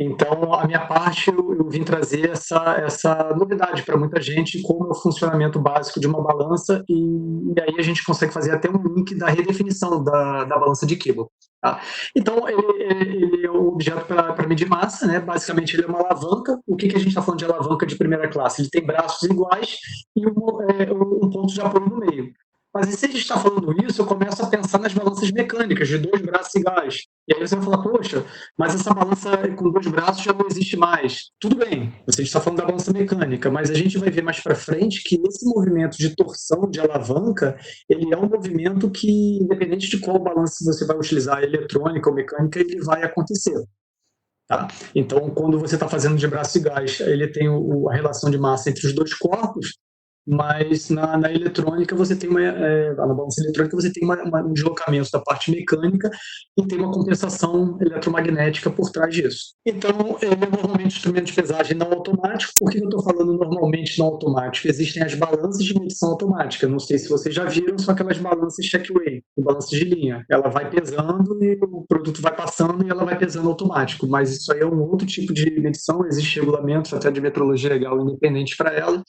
Então, a minha parte, eu vim trazer essa novidade para muita gente, como é o funcionamento básico de uma balança, e aí a gente consegue fazer até um link da redefinição da balança de Kibble. Tá? Então, ele é um objeto para medir massa, né? Basicamente ele é uma alavanca. O que a gente está falando de alavanca de primeira classe? Ele tem braços iguais e um ponto de apoio no meio. Mas se a gente está falando isso, eu começo a pensar nas balanças mecânicas, de 2 braços iguais. E aí você vai falar, poxa, mas essa balança com 2 braços já não existe mais. Tudo bem, você está falando da balança mecânica, mas a gente vai ver mais para frente que esse movimento de torção, de alavanca, ele é um movimento que, independente de qual balança você vai utilizar, eletrônica ou mecânica, ele vai acontecer. Tá? Então, quando você está fazendo de braços iguais, ele tem a relação de massa entre os 2 corpos, mas na eletrônica você tem na balança eletrônica você tem um deslocamento da parte mecânica e tem uma compensação eletromagnética por trás disso. Então, ele é normalmente um instrumento de pesagem não automático. Por que eu estou falando normalmente não automático? Existem as balanças de medição automática. Não sei se vocês já viram, são aquelas balanças check-weight, balanças de linha. Ela vai pesando e o produto vai passando e ela vai pesando automático. Mas isso aí é um outro tipo de medição. Existem regulamentos até de metrologia legal independente para ela.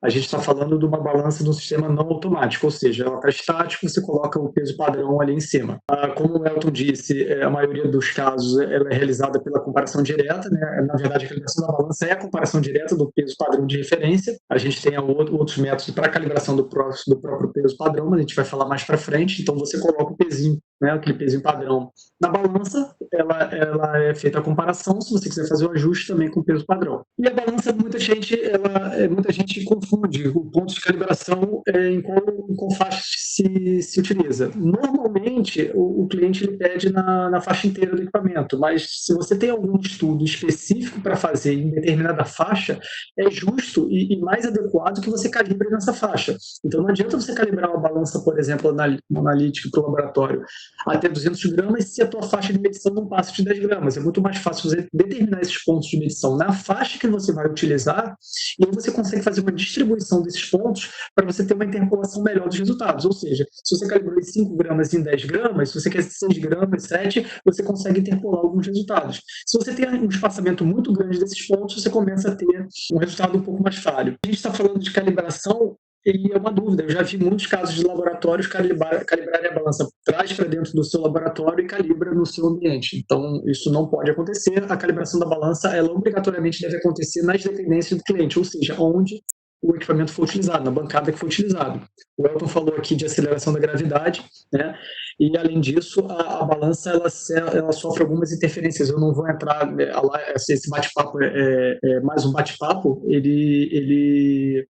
A gente está falando de uma balança de um sistema não automático, ou seja, ela está estática, você coloca o peso padrão ali em cima. Como o Elton disse, a maioria dos casos ela é realizada pela comparação direta, né? Na verdade, a calibração da balança é a comparação direta do peso padrão de referência. A gente tem outros métodos para a calibração do próprio peso padrão, mas a gente vai falar mais para frente. Então, você coloca o pezinho, né? Aquele pezinho padrão na balança, ela é feita a comparação, se você quiser fazer o ajuste também com o peso padrão. E a balança, muita gente confunde o ponto de calibração em qual faixa se utiliza. Normalmente, o cliente ele pede na faixa inteira do equipamento, mas se você tem algum estudo específico para fazer em determinada faixa, é justo e mais adequado que você calibre nessa faixa. Então, não adianta você calibrar uma balança, por exemplo, analítica para o laboratório até 200 gramas se a tua faixa de medição não passa de 10 gramas. É muito mais fácil você determinar esses pontos de medição na faixa que você vai utilizar e aí você consegue fazer uma distribuição desses pontos para você ter uma interpolação melhor dos resultados. Ou seja, se você calibrou em 5 gramas e em 10 gramas, se você quer 6 gramas, 7, você consegue interpolar alguns resultados. Se você tem um espaçamento muito grande desses pontos, você começa a ter um resultado um pouco mais falho. A gente está falando de calibração, e é uma dúvida. Eu já vi muitos casos de laboratórios calibrarem a balança, traz para dentro do seu laboratório e calibra no seu ambiente. Então, isso não pode acontecer. A calibração da balança, ela obrigatoriamente deve acontecer nas dependências do cliente, ou seja, onde o equipamento foi utilizado, na bancada que foi utilizado. O Elton falou aqui de aceleração da gravidade, né? E, além disso, a balança ela sofre algumas interferências. Eu não vou entrar lá, esse bate-papo é mais um bate-papo, ele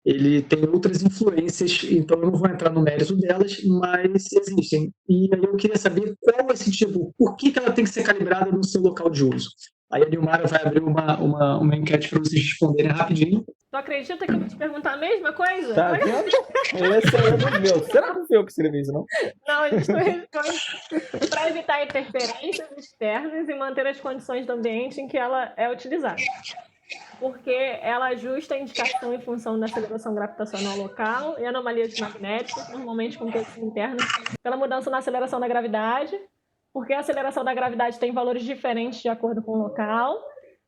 tem outras influências, então eu não vou entrar no mérito delas, mas existem. E aí eu queria saber qual é esse tipo, por que ela tem que ser calibrada no seu local de uso. Aí a Nilmara vai abrir uma enquete para vocês responderem rapidinho. Tu acredita que eu vou te perguntar a mesma coisa? Tá vendo? Esse aí é do meu. Será que foi eu que escrevi isso, não? Não, a gente não responde para evitar interferências externas e manter as condições do ambiente em que ela é utilizada. Porque ela ajusta a indicação em função da aceleração gravitacional local e anomalias magnéticas, normalmente com pesos internos, pela mudança na aceleração da gravidade, porque a aceleração da gravidade tem valores diferentes de acordo com o local.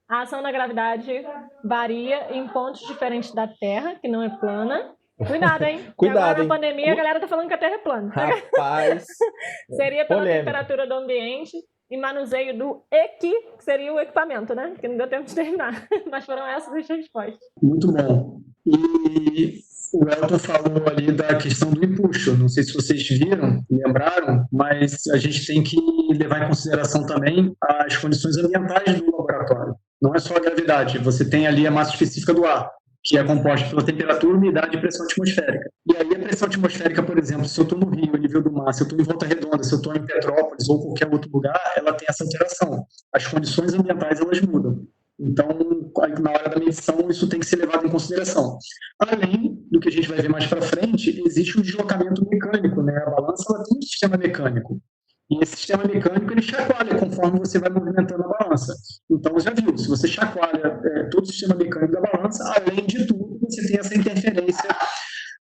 A ação da gravidade varia em pontos diferentes da Terra, que não é plana. Cuidado, hein? Cuidado, agora hein? na pandemia a galera tá falando que a Terra é plana. Rapaz. Seria pela polêmica. temperatura do ambiente e manuseio do EQI, que seria o equipamento, né? Que não deu tempo de terminar. Mas foram essas as respostas. Muito bom. E o Elton falou ali da questão do empuxo. Não sei se vocês viram, lembraram, mas a gente tem que levar em consideração também as condições ambientais do laboratório. Não é só a gravidade. Você tem ali a massa específica do ar, que é composta pela temperatura, umidade e pressão atmosférica. E aí a pressão atmosférica, por exemplo, se eu estou no Rio, a nível do mar, se eu estou em Volta Redonda, se eu estou em Petrópolis ou qualquer outro lugar, ela tem essa alteração. As condições ambientais, elas mudam. Então, na hora da medição, isso tem que ser levado em consideração. Além do que a gente vai ver mais para frente, existe um deslocamento mecânico, né? A balança ela tem um sistema mecânico. E esse sistema mecânico, ele chacoalha conforme você vai movimentando a balança. Então, já viu, se você chacoalha todo o sistema mecânico da balança, além de tudo, você tem essa interferência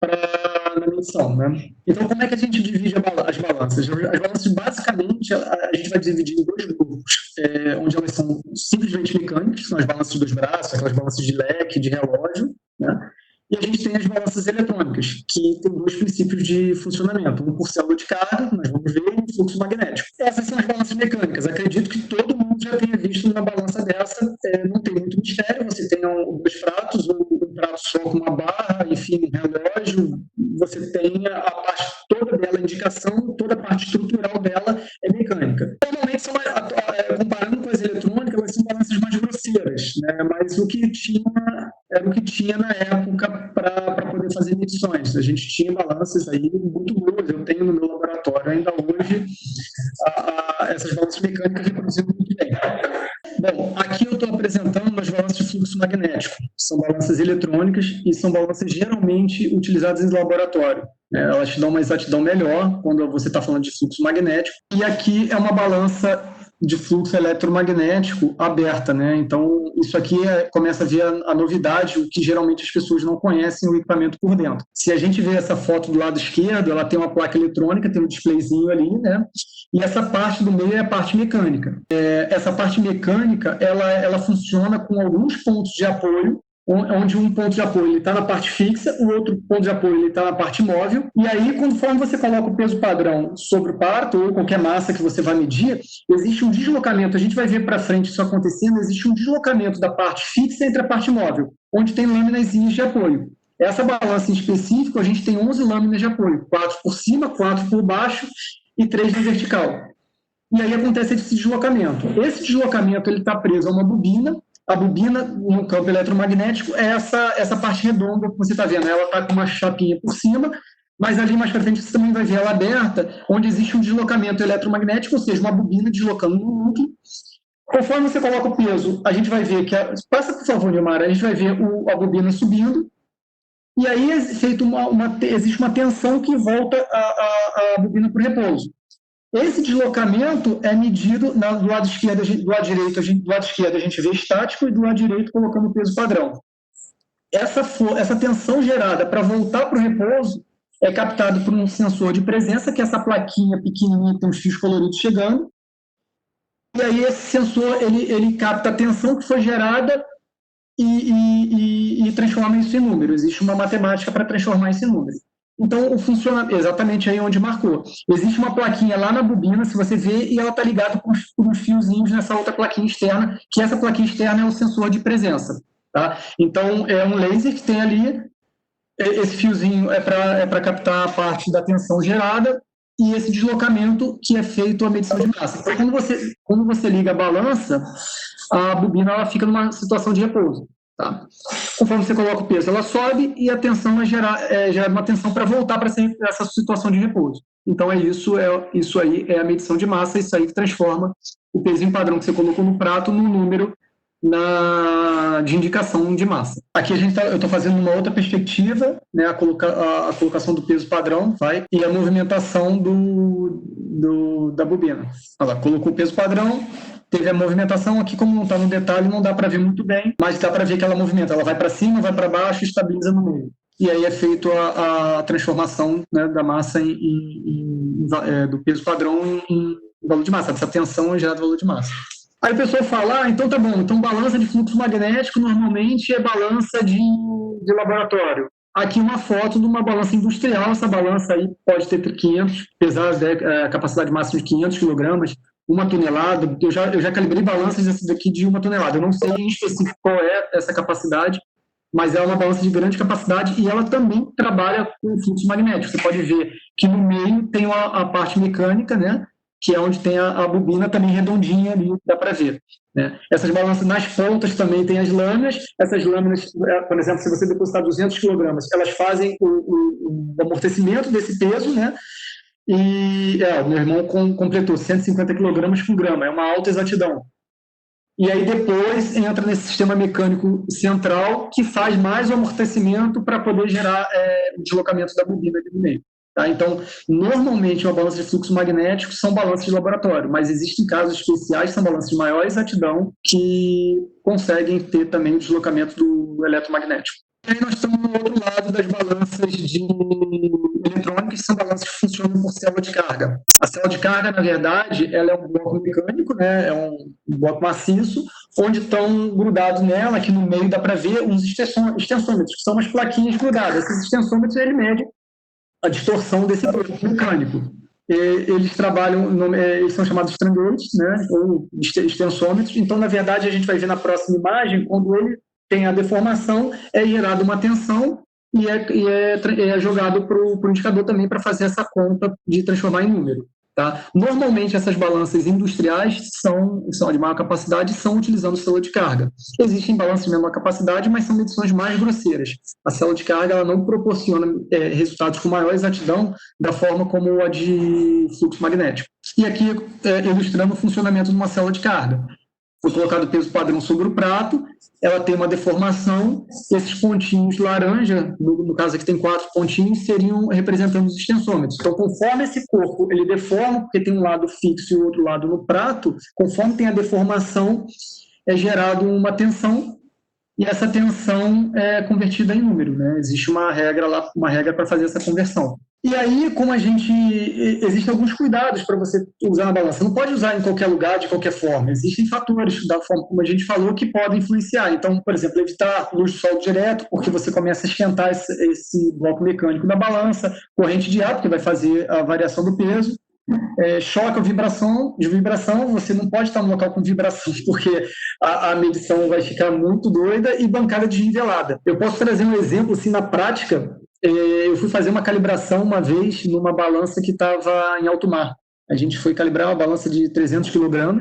na medição, né? Então, como é que a gente divide as balanças? As balanças, basicamente, a gente vai dividir em 2 grupos, onde elas são simplesmente mecânicas, que são as balanças dos braços, aquelas balanças de leque, de relógio, né? E a gente tem as balanças eletrônicas, que tem 2 princípios de funcionamento. Um por célula de carga, nós vamos ver, e um fluxo magnético. Essas são as balanças mecânicas. Acredito que todo mundo já tenha visto uma balança dessa. Não tem muito mistério. Você tem 2 pratos, um prato só com uma barra, enfim, um relógio. Você tem a parte toda dela, a indicação, toda a parte estrutural dela é mecânica. Normalmente, comparando com as eletrônicas, elas são balanças mais grosseiras, né? Mas o que tinha era o que tinha na época para poder fazer medições. A gente tinha balanças aí muito boas. Eu tenho no meu laboratório ainda hoje essas balanças mecânicas reproduzindo muito bem. Bom, aqui eu estou apresentando as balanças de fluxo magnético. São balanças eletrônicas e são balanças geralmente utilizadas em laboratório. Elas te dão uma exatidão melhor quando você está falando de fluxo magnético. E aqui é uma balança de fluxo eletromagnético aberta, né? Então, isso aqui começa a ver a novidade, o que geralmente as pessoas não conhecem o equipamento por dentro. Se a gente vê essa foto do lado esquerdo, ela tem uma placa eletrônica, tem um displayzinho ali, né? E essa parte do meio é a parte mecânica. Essa parte mecânica, ela funciona com alguns pontos de apoio, onde um ponto de apoio está na parte fixa, o outro ponto de apoio está na parte móvel, e aí, conforme você coloca o peso padrão sobre o prato, ou qualquer massa que você vai medir, existe um deslocamento, a gente vai ver para frente isso acontecendo, existe um deslocamento da parte fixa entre a parte móvel, onde tem lâminazinhas de apoio. Essa balança em específico, a gente tem 11 lâminas de apoio, 4 por cima, 4 por baixo e 3 na vertical. E aí acontece esse deslocamento. Esse deslocamento está preso a uma bobina. A bobina, no campo eletromagnético, é essa parte redonda que você está vendo. Ela está com uma chapinha por cima, mas ali mais para frente você também vai ver ela aberta, onde existe um deslocamento eletromagnético, ou seja, uma bobina deslocando no núcleo. Conforme você coloca o peso, a gente vai ver que... Passa, por favor, Nilmar. A gente vai ver a bobina subindo, e aí existe uma tensão que volta a bobina para o repouso. Esse deslocamento é medido do lado esquerdo, do lado esquerdo a gente vê estático e do lado direito colocando o peso padrão. Essa tensão gerada para voltar para o repouso é captada por um sensor de presença, que é essa plaquinha pequenininha que tem uns fios coloridos chegando. E aí esse sensor ele capta a tensão que foi gerada e transforma isso em número. Existe uma matemática para transformar isso em número. Então, funciona exatamente aí onde marcou. Existe uma plaquinha lá na bobina, se você vê, e ela está ligada por uns fiozinhos nessa outra plaquinha externa, que essa plaquinha externa é o sensor de presença. Tá? Então, é um laser que tem ali, esse fiozinho é para captar a parte da tensão gerada, e esse deslocamento que é feito a medição de massa. Então, quando você liga a balança, a bobina ela fica numa situação de repouso. Tá? Conforme você coloca o peso, ela sobe e a tensão gera uma tensão para voltar para essa situação de repouso. Então, isso aí é a medição de massa, isso aí que transforma o pezinho padrão que você colocou no prato no número de indicação de massa. Aqui eu estou fazendo uma outra perspectiva, né, a colocação do peso padrão, e a movimentação da bobina. Olha lá, colocou o peso padrão, teve a movimentação aqui, como não está no detalhe, não dá para ver muito bem, mas dá para ver que ela movimenta, ela vai para cima, vai para baixo e estabiliza no meio. E aí é feito a transformação, né, da massa do peso padrão em valor de massa. Essa tensão é gerada em valor de massa. Aí a pessoa fala, então tá bom, então balança de fluxo magnético normalmente é balança de laboratório. Aqui uma foto de uma balança industrial, essa balança aí pode ter 500, apesar da capacidade máxima de 500 kg, 1 tonelada, eu já calibrei balanças dessa daqui de 1 tonelada, eu não sei em específico qual é essa capacidade, mas é uma balança de grande capacidade e ela também trabalha com fluxo magnético. Você pode ver que no meio tem a parte mecânica, né? Que é onde tem a bobina também redondinha ali, dá para ver. Né? Essas balanças nas pontas também tem as lâminas. Essas lâminas, por exemplo, se você depositar 200 kg, elas fazem o amortecimento desse peso, né? E meu irmão completou 150 kg com grama, é uma alta exatidão. E aí depois entra nesse sistema mecânico central que faz mais o amortecimento para poder gerar o deslocamento da bobina ali no meio. Tá? Então, normalmente uma balança de fluxo magnético são balanças de laboratório, mas existem casos especiais, são balanças de maior exatidão, que conseguem ter também o deslocamento do eletromagnético. E aí nós estamos no outro lado das balanças de eletrônicas, que são balanças que funcionam por célula de carga. A célula de carga, na verdade, ela é um bloco mecânico, né? É um bloco maciço, onde estão grudados nela, aqui no meio dá para ver uns extensômetros, que são umas plaquinhas grudadas. Esses extensômetros, ele mede a distorção desse bloco mecânico. Eles trabalham, eles são chamados strangates, né? Ou extensômetros. Então, na verdade, a gente vai ver na próxima imagem, quando ele tem a deformação, é gerada uma tensão e é jogado para o indicador também para fazer essa conta de transformar em número. Tá? Normalmente, essas balanças industriais são de maior capacidade, são utilizando célula de carga. Existem balanças de menor capacidade, mas são medições mais grosseiras. A célula de carga ela não proporciona resultados com maior exatidão da forma como a de fluxo magnético. E aqui, ilustrando o funcionamento de uma célula de carga. Foi colocado o peso padrão sobre o prato, ela tem uma deformação, esses pontinhos laranja, no caso aqui tem 4 pontinhos, seriam representando os extensômetros. Então, conforme esse corpo ele deforma, porque tem um lado fixo e o outro lado no prato, conforme tem a deformação, é gerado uma tensão, e essa tensão é convertida em número, né? Existe uma regra para fazer essa conversão. E aí, existem alguns cuidados para você usar na balança. Você não pode usar em qualquer lugar, de qualquer forma. Existem fatores, da forma como a gente falou, que podem influenciar. Então, por exemplo, evitar luz do sol direto, porque você começa a esquentar esse bloco mecânico da balança, corrente de ar, porque vai fazer a variação do peso. Choque ou vibração, você não pode estar no local com vibração, porque a medição vai ficar muito doida, e bancada desnivelada. Eu posso trazer um exemplo, assim, na prática. Eu fui fazer uma calibração uma vez numa balança que estava em alto mar. A gente foi calibrar uma balança de 300 kg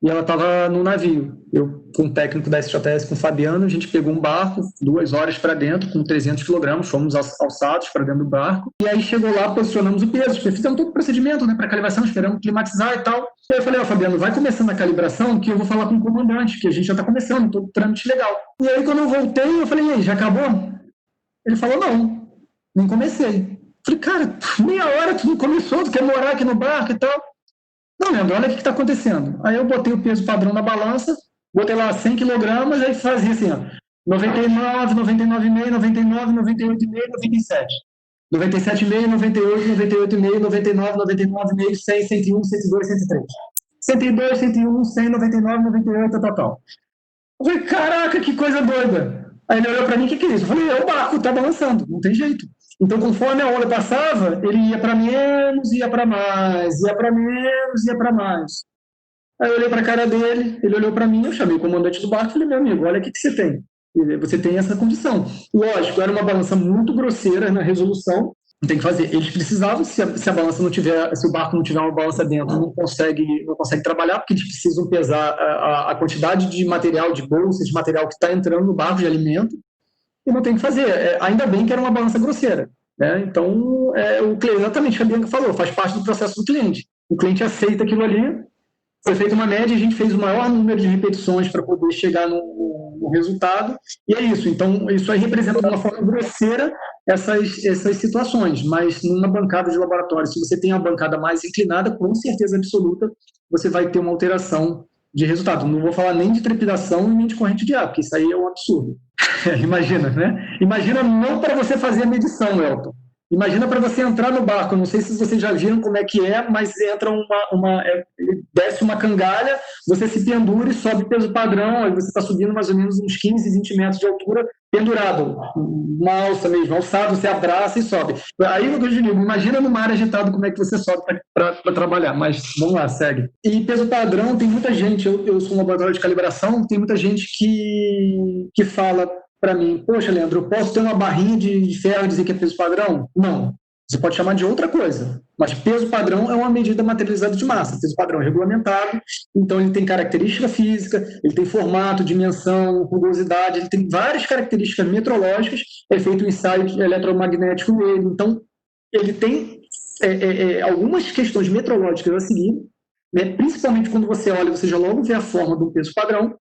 e ela estava no navio. Eu, com o técnico da SJS, com o Fabiano, a gente pegou um barco, 2 horas para dentro, com 300 kg, fomos alçados para dentro do barco, e aí chegou lá, posicionamos o peso, fizemos todo o procedimento, né, para calibração, esperamos climatizar e tal. E aí eu falei, Fabiano, vai começando a calibração, que eu vou falar com o comandante, que a gente já está começando, todo o trâmite legal. E aí, quando eu voltei, eu falei, e aí, já acabou? Ele falou, não comecei. Falei, cara, meia hora tu não começou, tu quer morar aqui no barco e tal. Não, Leandro, olha o que está acontecendo. Aí eu botei o peso padrão na balança, botei lá 100 kg, aí fazia assim, ó, 99, 99,5, 99, 98,5, 97. 97,5, 98, 98,5, 99, 99,5, 100, 101, 102, 103. 102, 101, 100, 99, 98, tal. Eu falei, caraca, que coisa doida. Aí ele olhou para mim, o que é isso? Eu falei, o barco está balançando, não tem jeito. Então, conforme a onda passava, ele ia para menos, ia para mais, ia para menos, ia para mais. Aí eu olhei para a cara dele, ele olhou para mim, eu chamei o comandante do barco e falei, meu amigo, olha o que você tem. Você tem essa condição. Lógico, era uma balança muito grosseira na resolução, não tem que fazer. Eles precisavam, se a balança não tiver, se o barco não tiver uma balança dentro, não consegue trabalhar, porque eles precisam pesar a quantidade de material, de bolsa, de material que está entrando no barco de alimento, e não tem que fazer. Ainda bem que era uma balança grosseira, né? Então, o cliente, exatamente o que a Bianca falou, faz parte do processo do cliente. O cliente aceita aquilo ali, foi feita uma média, a gente fez o maior número de repetições para poder chegar no resultado, e é isso. Então, isso aí representa de uma forma grosseira essas situações, mas numa bancada de laboratório, se você tem uma bancada mais inclinada, com certeza absoluta, você vai ter uma alteração de resultado. Não vou falar nem de trepidação e nem de corrente de ar, porque isso aí é um absurdo. Imagina, né? Imagina não para você fazer a medição, Elton. Imagina para você entrar no barco. Eu não sei se vocês já viram como é que mas entra desce uma cangalha, você se pendura e sobe peso padrão, aí você está subindo mais ou menos uns 15, 20 metros de altura, pendurado, uma alça mesmo, alçado, você abraça e sobe. Aí eu digo, imagina no mar agitado como é que você sobe para trabalhar, mas vamos lá, segue. E peso padrão, tem muita gente, eu sou um laboratório de calibração, tem muita gente que fala, para mim, poxa, Leandro, eu posso ter uma barrinha de ferro e dizer que é peso padrão? Não. Você pode chamar de outra coisa, mas peso padrão é uma medida materializada de massa. Peso padrão é regulamentado, então ele tem característica física, ele tem formato, dimensão, rugosidade, ele tem várias características metrológicas, é feito um ensaio eletromagnético nele, então ele tem algumas questões metrológicas a seguir, né? Principalmente quando você olha, você já logo vê a forma de um peso padrão,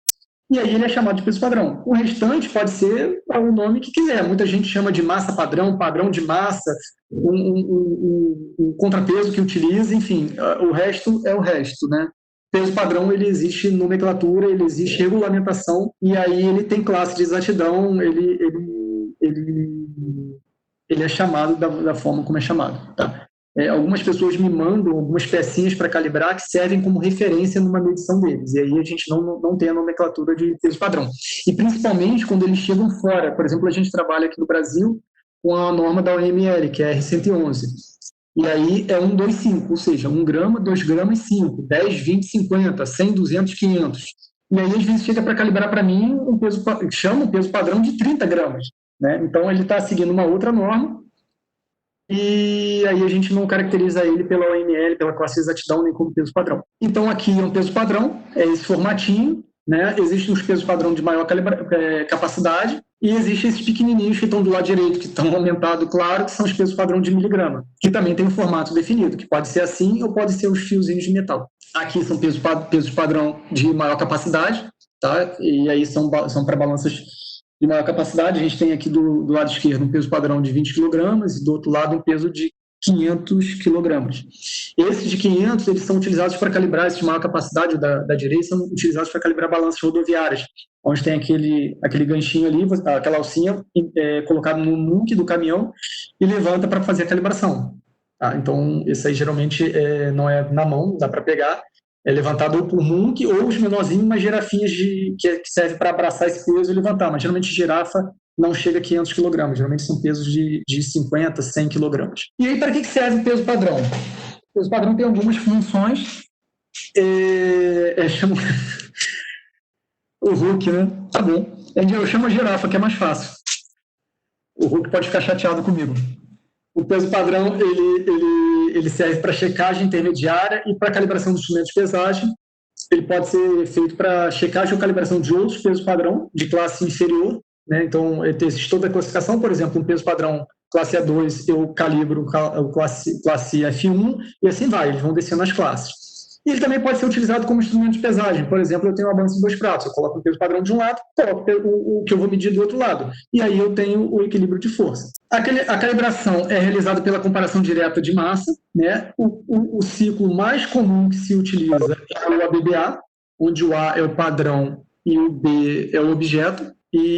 e aí ele é chamado de peso padrão. O restante pode ser o nome que quiser. Muita gente chama de massa padrão, padrão de massa, um contrapeso que utiliza, enfim, o resto é o resto, né? Peso padrão, ele existe nomenclatura, ele existe regulamentação, e aí ele tem classe de exatidão, ele é chamado da forma como é chamado, tá? Algumas pessoas me mandam algumas pecinhas para calibrar que servem como referência numa medição deles, e aí a gente não tem a nomenclatura de peso padrão. E principalmente quando eles chegam fora, por exemplo, a gente trabalha aqui no Brasil com a norma da OML, que é a R111, e aí é 125, ou seja, 1 grama, 2 gramas, 5, 10, 20, 50, 100, 200, 500. E aí às vezes chega para calibrar para mim chama um peso padrão de 30 gramas, né? Então ele está seguindo uma outra norma, e aí a gente não caracteriza ele pela OML, pela classe de exatidão, nem como peso padrão. Então aqui é um peso padrão, é esse formatinho, né? Existem os pesos padrão de maior capacidade, e existem esses pequenininhos que estão do lado direito, que estão aumentados, claro, que são os pesos padrão de miligrama, que também tem um formato definido, que pode ser assim ou pode ser os fiozinhos de metal. Aqui são pesos padrão de maior capacidade, tá? E aí são para balanças de maior capacidade. A gente tem aqui do lado esquerdo um peso padrão de 20 kg e do outro lado um peso de 500 kg. Esses de 500, eles são utilizados para calibrar, esses de maior capacidade da direita, são utilizados para calibrar balanças rodoviárias, onde tem aquele ganchinho ali, aquela alcinha colocado no muque do caminhão e levanta para fazer a calibração. Tá? Então, esse aí geralmente não é na mão, dá para pegar, é levantado ou por muque ou os menorzinhos, umas girafinhas que serve para abraçar esse peso e levantar, mas geralmente girafa não chega a 500 kg, geralmente são pesos de 50, 100 kg. E aí, para que serve o peso padrão? O peso padrão tem algumas funções, chamo o Hulk, né? Tá bom. Eu chamo a girafa, que é mais fácil. O Hulk pode ficar chateado comigo. O peso padrão, ele serve para checagem intermediária e para calibração dos instrumentos de pesagem. Ele pode ser feito para checagem ou calibração de outros pesos padrão de classe inferior, né? Então, existe toda a classificação. Por exemplo, um peso padrão classe A2, eu calibro classe F1 e assim vai, eles vão descendo as classes. E ele também pode ser utilizado como instrumento de pesagem. Por exemplo, eu tenho uma balança de 2 pratos, eu coloco o peso padrão de um lado, coloco o que eu vou medir do outro lado, e aí eu tenho o equilíbrio de força. A calibração é realizada pela comparação direta de massa, né? O ciclo mais comum que se utiliza é o ABBA, onde o A é o padrão e o B é o objeto.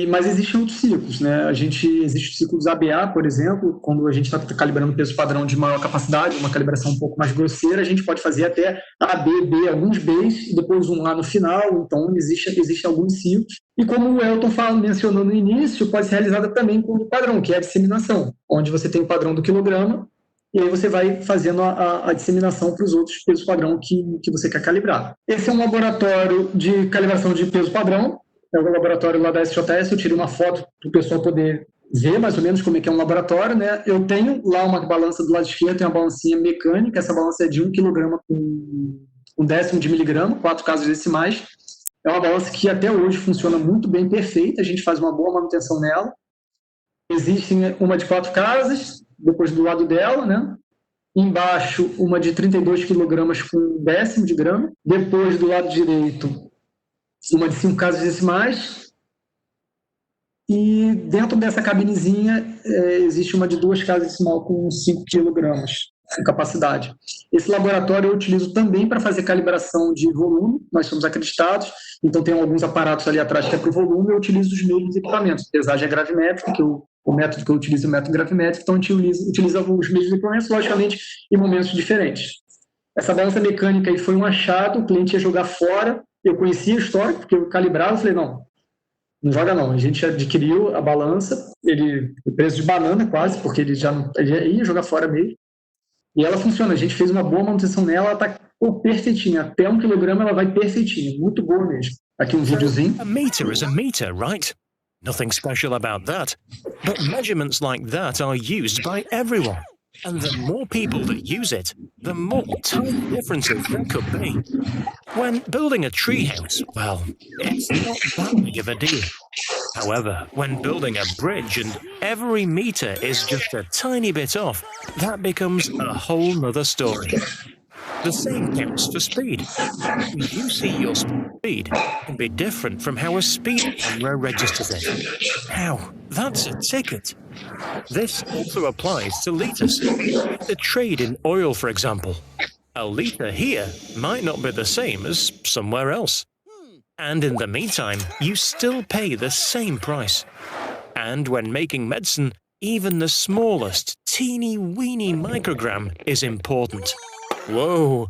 Mas existem outros ciclos, né? Existe o ciclo dos ABA, por exemplo, quando a gente está calibrando peso padrão de maior capacidade, uma calibração um pouco mais grosseira, a gente pode fazer até A, B, B, alguns Bs, e depois um A no final. Então, existem alguns ciclos. E como o Elton mencionou no início, pode ser realizada também com o padrão, que é a disseminação, onde você tem o padrão do quilograma, e aí você vai fazendo a disseminação para os outros pesos padrão que você quer calibrar. Esse é um laboratório de calibração de peso padrão, é o laboratório lá da SJS. Eu tirei uma foto para o pessoal poder ver mais ou menos como é que é um laboratório, né? Eu tenho lá uma balança do lado esquerdo, tem uma balancinha mecânica, essa balança é de 1 kg com 1/10 de miligrama, 4 casas decimais. É uma balança que até hoje funciona muito bem, perfeita, a gente faz uma boa manutenção nela. Existe uma de 4 casas, depois do lado dela, né? Embaixo, uma de 32 kg com 1/10 de grama. Depois, do lado direito, uma de 5 casas decimais, e dentro dessa cabinezinha existe uma de 2 casas decimal com 5 kg de capacidade. Esse laboratório eu utilizo também para fazer calibração de volume, nós somos acreditados, então tem alguns aparatos ali atrás que é para o volume, eu utilizo os mesmos equipamentos. Pesagem é gravimétrica, o método que eu utilizo é o método gravimétrico, então a gente utiliza os mesmos equipamentos, logicamente, em momentos diferentes. Essa balança mecânica aí foi um achado, o cliente ia jogar fora. Eu conhecia a história, porque eu calibrava, eu falei, não joga não. A gente adquiriu a balança, preço de banana quase, porque ele ia jogar fora mesmo. E ela funciona, a gente fez uma boa manutenção nela, ela está perfeitinha. Até 1 kg ela vai perfeitinha, muito boa mesmo. Aqui um videozinho. A meter is a meter, right? Nothing special about that. But measurements like that are used by everyone. And the more people that use it, the more tiny differences there could be. When building a treehouse, well, it's not that big of a deal. However, when building a bridge and every meter is just a tiny bit off, that becomes a whole nother story. The same counts for speed. You see your speed can be different from how a speed camera registers it. How? That's a ticket. This also applies to litres. The trade in oil, for example. A litre here might not be the same as somewhere else. And in the meantime, you still pay the same price. And when making medicine, even the smallest, teeny-weeny microgram is important. Whoa!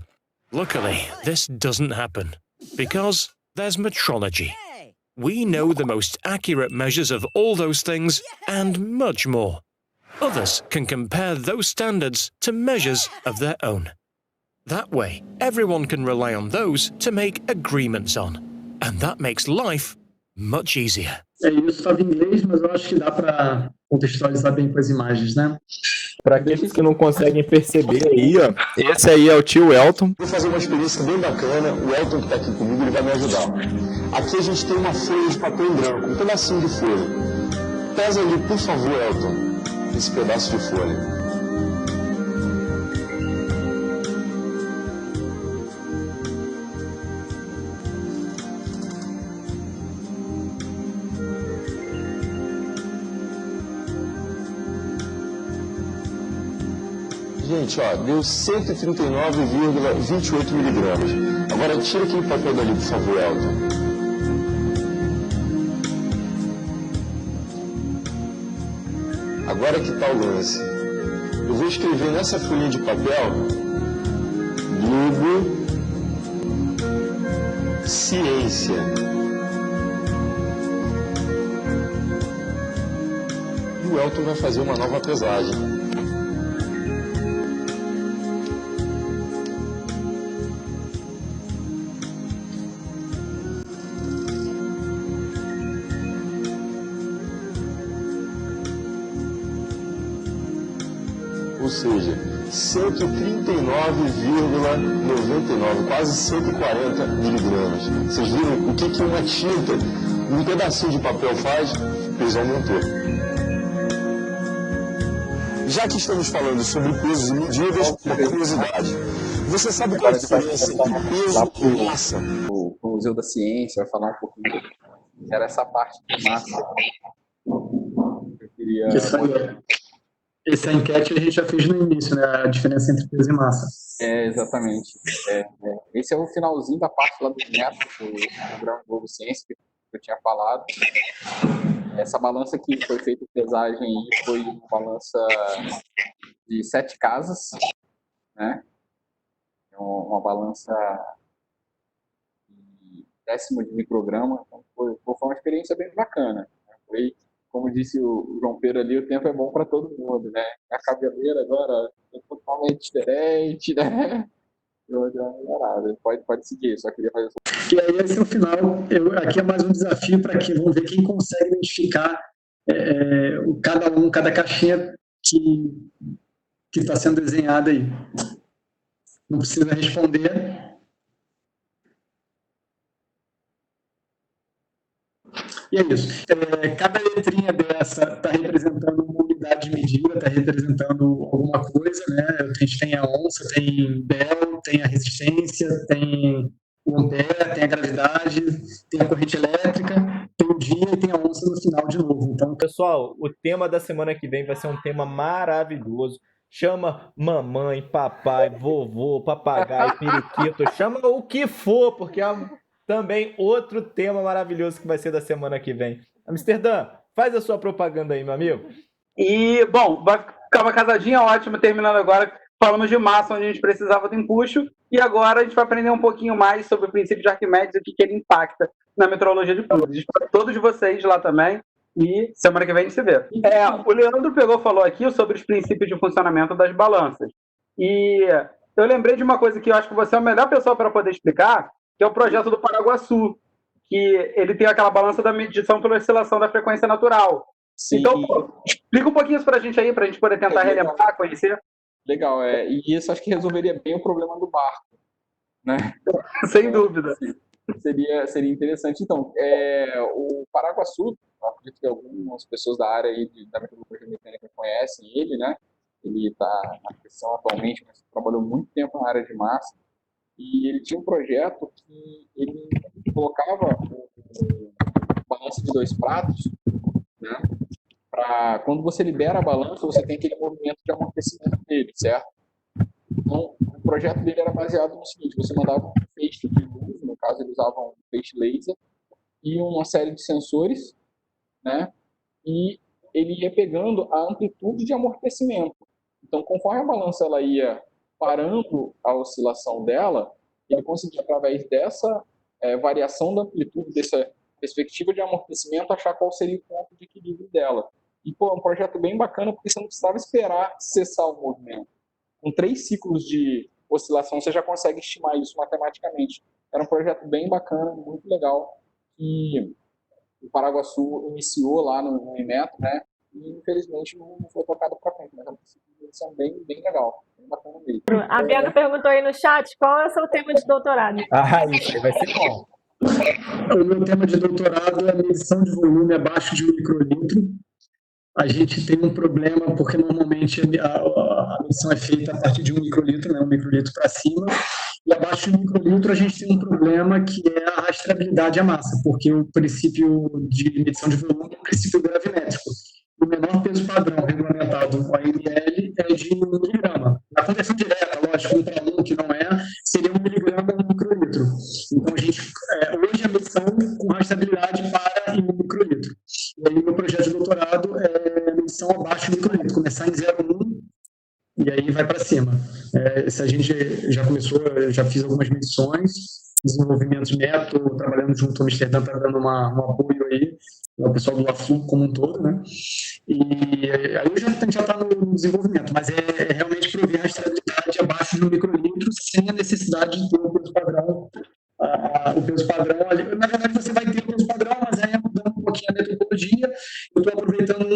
Luckily, this doesn't happen, because there's metrology. We know the most accurate measures of all those things and much more. Others can compare those standards to measures of their own. That way, everyone can rely on those to make agreements on. And that makes life much easier. Isso estava em inglês, mas eu acho que dá para contextualizar bem com as imagens, né? Para aqueles que não conseguem perceber aí, ó, esse aí é o tio Elton. Vou fazer uma experiência bem bacana, o Elton que está aqui comigo, ele vai me ajudar. Aqui a gente tem uma folha de papel em branco, um pedacinho de folha. Pesa ali, por favor, Elton, esse pedaço de folha. Gente, ó, deu 139,28 miligramas. Agora tira aquele papel dali, por favor, Elton. Agora que tá o lance. Eu vou escrever nessa folhinha de papel Globo Ciência. E o Elton vai fazer uma nova pesagem. Ou seja, 139,99, quase 140 miligramas. Vocês viram o que uma tinta, um pedacinho de papel faz? O peso aumentou. Já que estamos falando sobre pesos e medidas, uma curiosidade. Você sabe qual é a diferença entre peso e massa? O Museu da Ciência vai falar um pouquinho. Era essa parte de massa. Eu queria... Essa enquete a gente já fez no início, né? A diferença entre peso e massa. Exatamente. Esse é o finalzinho da parte lá do método do programa Globo Ciência que eu tinha falado. Essa balança que foi feita pesagem aí foi uma balança de 7 casas, né? Uma balança de 10º de micrograma. Então foi uma experiência bem bacana. Foi, como disse o João Pedro ali, o tempo é bom para todo mundo, né? A cabeleira agora é totalmente diferente, né? Pode seguir, só queria fazer isso. E aí, esse é o final. Aqui é mais um desafio para que vamos ver quem consegue identificar cada caixinha que está sendo desenhada aí. Não precisa responder. E é isso. Cada letrinha dessa está representando uma unidade de medida, está representando alguma coisa, né? A gente tem a onça, tem Bell, tem a resistência, tem o ampere, tem a gravidade, tem a corrente elétrica, tem o dia e tem a onça no final de novo. Então, pessoal, o tema da semana que vem vai ser um tema maravilhoso. Chama mamãe, papai, vovô, papagaio, periquito, chama o que for, porque também outro tema maravilhoso que vai ser da semana que vem. Amsterdã, faz a sua propaganda aí, meu amigo. E, bom, vai ficar uma casadinha ótima, terminando agora. Falamos de massa, onde a gente precisava do empuxo, e agora a gente vai aprender um pouquinho mais sobre o princípio de Arquimedes e o que ele impacta na metrologia de fluidos. Espero todos vocês lá também, e semana que vem a gente se vê. O Leandro falou aqui sobre os princípios de funcionamento das balanças. E eu lembrei de uma coisa que eu acho que você é a melhor pessoa para poder explicar, que é o projeto do Paraguaçu, que ele tem aquela balança da medição pela oscilação da frequência natural. Sim. Então, explica um pouquinho isso pra gente aí, pra gente poder tentar relembrar, conhecer. Legal, e isso acho que resolveria bem o problema do barco, né? Sem dúvida. Seria interessante. Então, o Paraguaçu, eu acredito que algumas pessoas da área aí da meteorologia mecânica conhecem ele, né? Ele está na questão atualmente, mas trabalhou muito tempo na área de massa, e ele tinha um projeto que ele colocava o balanço de 2 pratos, né? Quando você libera a balança, você tem aquele movimento de amortecimento dele, certo? Então, o projeto dele era baseado no seguinte: você mandava um feixe de luz, no caso ele usava um feixe laser, e uma série de sensores, né? E ele ia pegando a amplitude de amortecimento. Então, conforme a balança ela ia parando a oscilação dela, ele conseguia, através dessa variação da amplitude, dessa perspectiva de amortecimento, achar qual seria o ponto de equilíbrio dela. E, é um projeto bem bacana, porque você não precisava esperar cessar o movimento. Com 3 ciclos de oscilação, você já consegue estimar isso matematicamente. Era um projeto bem bacana, muito legal, que o Paraguaçu iniciou lá no Inmetro, né? E, infelizmente, não foi tocado para frente, mas é uma são bem legal, bem bacana mesmo. A Bianca perguntou aí no chat qual é o seu tema de doutorado. Isso aí vai ser bom. O meu tema de doutorado é medição de volume abaixo de 1 microlitro. A gente tem um problema porque normalmente a medição é feita a partir de 1 microlitro, né, 1 microlitro para cima, e abaixo de 1 microlitro a gente tem um problema que é a rastreabilidade à massa, porque o princípio de medição de volume é um princípio gravimétrico. O menor peso padrão regulamentado, o AML, é de 1 miligrama. Na conversão direta, lógico, 1 para 1, que não seria 1 miligrama em 1 microlitro. Então, hoje a medição com rastreabilidade para em 1 microlitro. E aí, o meu projeto de doutorado é medição abaixo de 1 microlitro, começar em 0,1 e aí vai para cima. Se a gente já começou, já fiz algumas medições, desenvolvimento de método, trabalhando junto ao Amsterdã, está dando um apoio aí, o pessoal do LAFLU como um todo, né? E aí a gente já está no desenvolvimento, mas é realmente prover a rastreabilidade abaixo de 1 microlitro sem a necessidade de ter o peso padrão. O peso padrão, na verdade você vai ter o peso padrão, mas aí mudando um pouquinho a metodologia. Eu estou aproveitando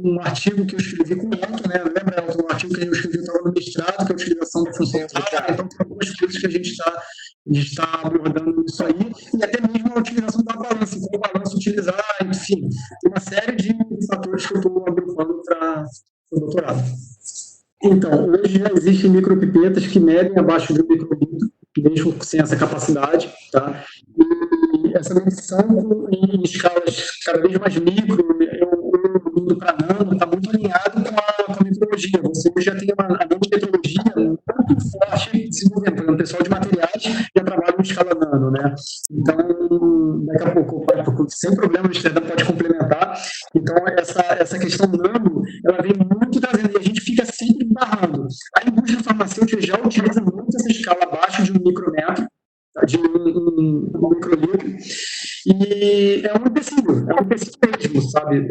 um artigo que eu escrevi com o Elton, né? Lembra, Elton, um artigo que eu escrevi no mestrado, que é a utilização da função tática. Então, tem algumas coisas que a gente está abordando isso aí, e até mesmo a utilização da balança, como balança utilizar, enfim, tem uma série de fatores que eu estou agrupando para o doutorado. Então, hoje já existem micropipetas que medem abaixo de 1 microlitro, mesmo sem essa capacidade, tá? E essa medição em escalas cada vez mais micro, indo para nano, está muito alinhado com a metrologia. Você já tem a nanometrologia muito forte desenvolvendo. Por exemplo, o pessoal de materiais já trabalha em escala nano, né? Então, daqui a pouco, sem problema, o Amsterdã pode complementar. Então, essa questão nano, ela vem muito trazendo, e a gente fica sempre barrando. A indústria farmacêutica já utiliza muito essa escala abaixo de 1 micrometro, de 1 microlitro, e é um empecilho mesmo, sabe?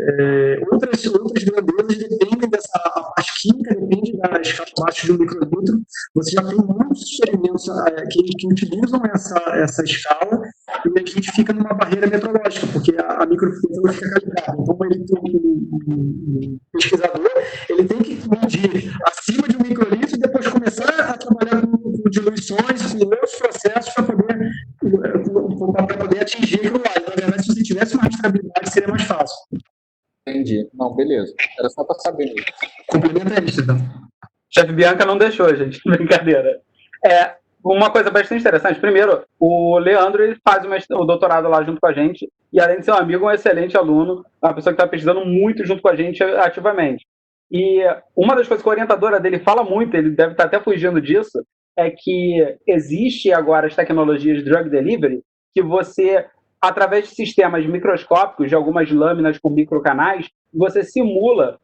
Outras grandezas dependem dessa parte química, depende da escala abaixo de 1 microlitro. Você já tem muitos experimentos que utilizam essa escala, e a gente fica numa barreira metrológica, porque a micropipeta não fica calibrada. Então, o pesquisador ele tem que medir acima de 1 microlitro e depois começar a trabalhar com diluições, com outros processos para poder atingir aquilo lá. Na verdade, se você tivesse uma rastreabilidade, seria mais fácil. Entendi. Não, beleza. Era só para saber mesmo. Complementa isso, então. Chefe Bianca não deixou, gente. Brincadeira. Uma coisa bastante interessante. Primeiro, o Leandro ele faz o doutorado lá junto com a gente, e além de ser um amigo, um excelente aluno, uma pessoa que está pesquisando muito junto com a gente ativamente. E uma das coisas que a orientadora dele fala muito, ele deve estar até fugindo disso, é que existe agora as tecnologias de drug delivery, que você, através de sistemas microscópicos, de algumas lâminas com microcanais, você simula